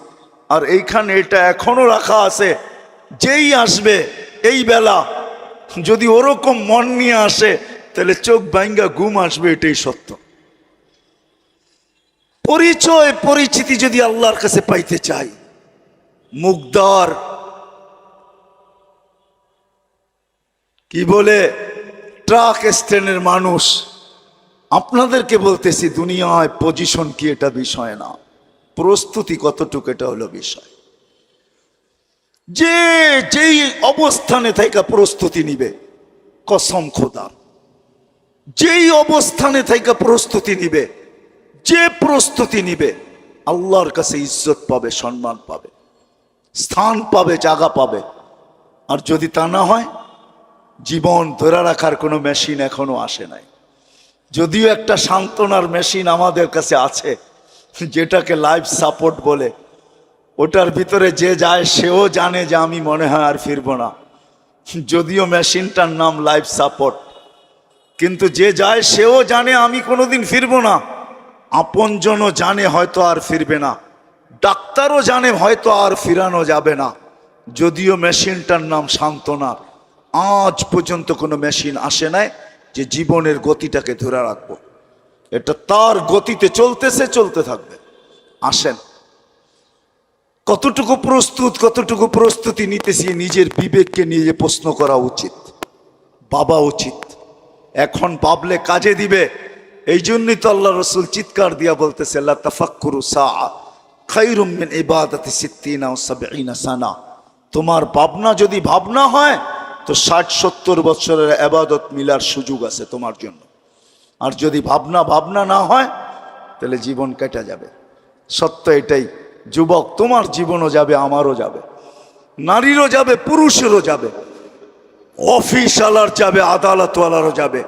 আর এইখানে এটা এখনো রাখা আছে, যেই আসবে এই বেলা যদি ওরকম মন নিয়ে আসে, তাহলে চোখ ভাঙ্গা ঘুম আসবে, এটাই সত্য। পরিচয় পরিচিতি যদি আল্লাহর কাছে পাইতে চাই, মুগদার কি বলে ট্রাক স্ট্যান্ডের মানুষ, আপনাদেরকে বলতেছি দুনিয়ায় পজিশন কি এটা বিষয় না, প্রস্তুতি কতটুকু এটা হলো বিষয়। যে যেই অবস্থানে থেকে প্রস্তুতি নিবে, কসম খোদা, যেই অবস্থানে থেকে প্রস্তুতি নিবে, যে প্রস্তুতি নিবে, আল্লাহর কাছে ইজ্জত পাবে, সম্মান পাবে। স্থান পাবে, জায়গা পাবে। আর যদি তা না হয়, জীবন ধরে রাখার কোনো মেশিন এখনো আসে নাই। যদিও একটা সান্ত্বনার মেশিন আমাদের কাছে আছে, যেটাকে লাইফ সাপোর্ট বলে। ওটার ভিতরে যে যায় সেও জানে যে আমি মনে হয় আর ফিরবো না, যদিও মেশিনটার নাম লাইফ সাপোর্ট। কিন্তু যে যায় সেও জানে আমি কোনোদিন ফিরবো না। আপনজনও জানে হয়তো আর ফিরবে না, ডাক্তারও জানে হয়তো আর ফিরানো যাবে না, যদিও মেশিনটার নাম সান্ত্বনার। আজ পর্যন্ত কোনো মেশিন আসে নাই যে জীবনের গতিটাকে ধরে রাখবো। এটা তার গতিতে চলতেছে, চলতে থাকবে। আসেন, কতটুকু প্রস্তুত, কতটুকু প্রস্তুতি নিতেছি নিজের বিবেককে নিয়ে প্রশ্ন করা উচিত, ভাবা উচিত। এখন ভাবলে কাজে দিবে। এই জন্যই তো আল্লাহ রসুল চিৎকার দিয়া বলতেছে, লা তাফাক্কুরু সাআ খায়রুম মিন ইবাদাতি সিত্তিনা ওয়া সাবঈনা সানা। তোমার ভাবনা যদি ভাবনা হয় তো 60-70 বছরের ইবাদত মিলার সুযোগ আছে তোমার জন্য। আর যদি ভাবনা না হয় তাহলে জীবন কেটে যাবে। সত্য এটাই। যুবক, তোমার জীবনও যাবে, আমারও যাবে, নারীরও যাবে, পুরুষেরও যাবে, অফিসওয়ালার যাবে, আদালতওয়ালারও যাবে,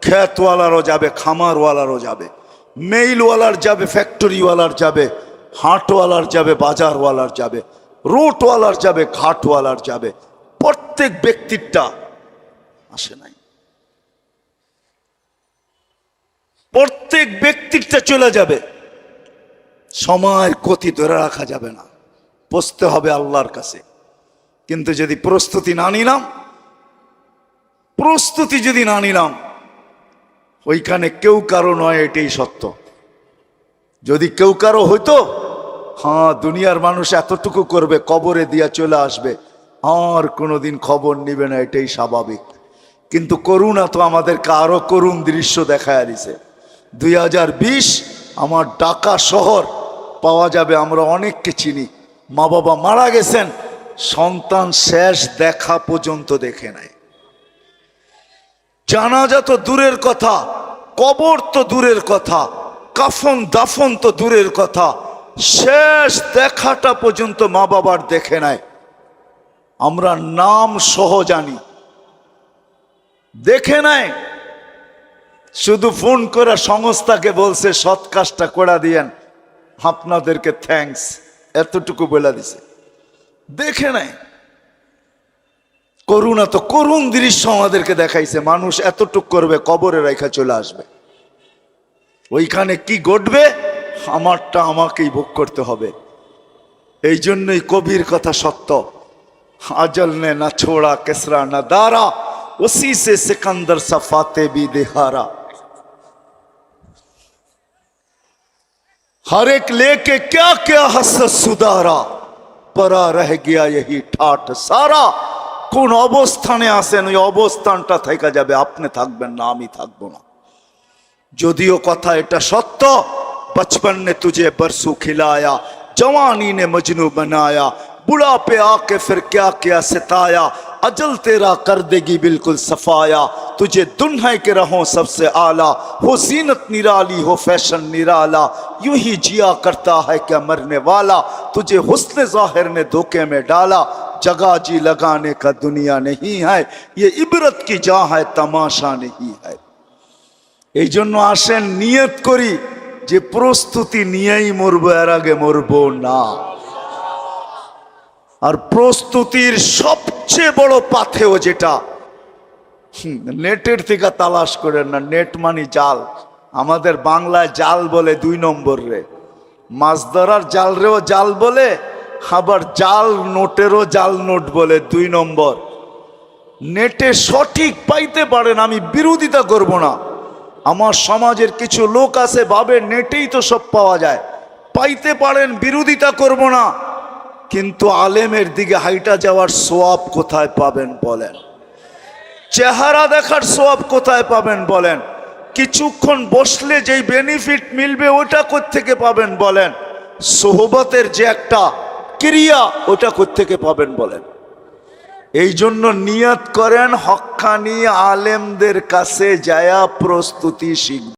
ক্ষেতওয়ালারও যাবে, খামারওয়ালারও যাবে, মেইলওয়ালার যাবে, ফ্যাক্টরিওয়ালার যাবে, হাটওয়ালার যাবে, বাজারওয়ালার যাবে, রোডওয়ালার যাবে, ঘাটওয়ালার যাবে। প্রত্যেক ব্যক্তিরটা আসে নাই, প্রত্যেক ব্যক্তিরটা চলে যাবে। সময়ের গতি ধরে রাখা যাবে না, বসতে হবে আল্লাহর কাছে। কিন্তু যদি প্রস্তুতি না নিলাম, ওইখানে কেউ কারো নয়, এটাই সত্য। যদি কেউ কারো হইতো, হ্যাঁ, দুনিয়ার মানুষ এতটুকু করবে, কবরে দিয়া চলে আসবে, আর কোনোদিন খবর নিবে না, এটাই স্বাভাবিক। কিন্তু করুণা তো আমাদেরকে আরো করুণ দৃশ্য দেখায় দিছে। 2020 আমার ঢাকা শহর পাওয়া যাবে, আমরা অনেককে চিনি, মা বাবা মারা গেছেন, সন্তান শেষ দেখা পর্যন্ত দেখে নাই। জানাজা তো দূরের কথা, কবর তো দূরের কথা, কাফন দাফন তো দূরের কথা, শেষ দেখাটা পর্যন্ত মা বাবার দেখে নাই। আমরা নাম সহ জানি, দেখে নাই। শুধু ফোন করে সংস্থাকে বলছে সৎ কাজটা করে দিয়েন, আপনাদেরকে থ্যাঙ্কস, এতটুকু বলে দিছে, দেখে নাই। করুণা তো করুণ দৃশ্য আমাদেরকে দেখাইছে। মানুষ এতটুক করবে, কবরে রাখা চলে আসবে। ওইখানে কি ঘটবে আমারটা আমাকেই ভোগ করতে হবে। এই জন্যই কবির কথা সত্য, আজল নে না ছোড়া কেসরা না দারা, উসি সে সিকন্দর সফাতে বি দেহারা। हर एक लेके क्या क्या हसरत सुधारा, परा रह गया यही ठाठ सारा। কোন অবস্থানে আছেন ওই অবস্থানটা থেকে যাবে, আপনি থাকবেন না, আমি থাকবো না। যদিও কথা এটা সত্য, बचपन ने तुझे बरसू खिलाया, जवानी ने मजनू बनाया, बुढ़ापे आके फिर क्या क्या सिताया, अजल तेरा कर देगी बिल्कुल सफाया, तुझे दुन्हा के रहो सबसे आला, हो जीनत निराली हो फैशन निराला, यूं ही जिया करता है क्या मरने वाला, तुझे हुस्न जाहिर ने धोखे में डाला, जगह जी लगाने का दुनिया नहीं है, ये इबरत की जा है तमाशा नहीं है। এই জন্য আসেন নিয়ত করি যে প্রস্তুতি নিয়েই মরবো, এর আগে মরবো না। আর প্রস্তুতির সবচেয়ে বড় পাথেও যেটা, নেটের থেকে তালাশ করেন না, নেট মানে জাল। আমাদের বাংলায় জাল বলে 2 নম্বর রে, মাছ ধরার জাল রেও জাল বলে, আবার জাল নোটেরও জাল নোট বলে 2 নম্বর। নেটে সঠিক পাইতে পারেন, আমি বিরোধিতা করব না। আমার সমাজের কিছু লোক আছে ভাবে নেটেই তো সব পাওয়া যায়, পাইতে পারেন, বিরোধিতা করব না। কিন্তু আলেমের দিকে হাইটা যাওয়ার সোয়াব কোথায় পাবেন বলেন? চেহারা দেখার সোয়াব কোথায় পাবেন বলেন? কিছুক্ষণ বসলে যেই বেনিফিট মিলবে ওটা কোত্থেকে পাবেন বলেন? সোহবতের যে একটা ক্রিয়া ওটা কোত্থেকে পাবেন বলেন? এই জন্য নিয়ত করেন হক্কানি আলেমদের কাছে যায়া প্রস্তুতি শিখবেন।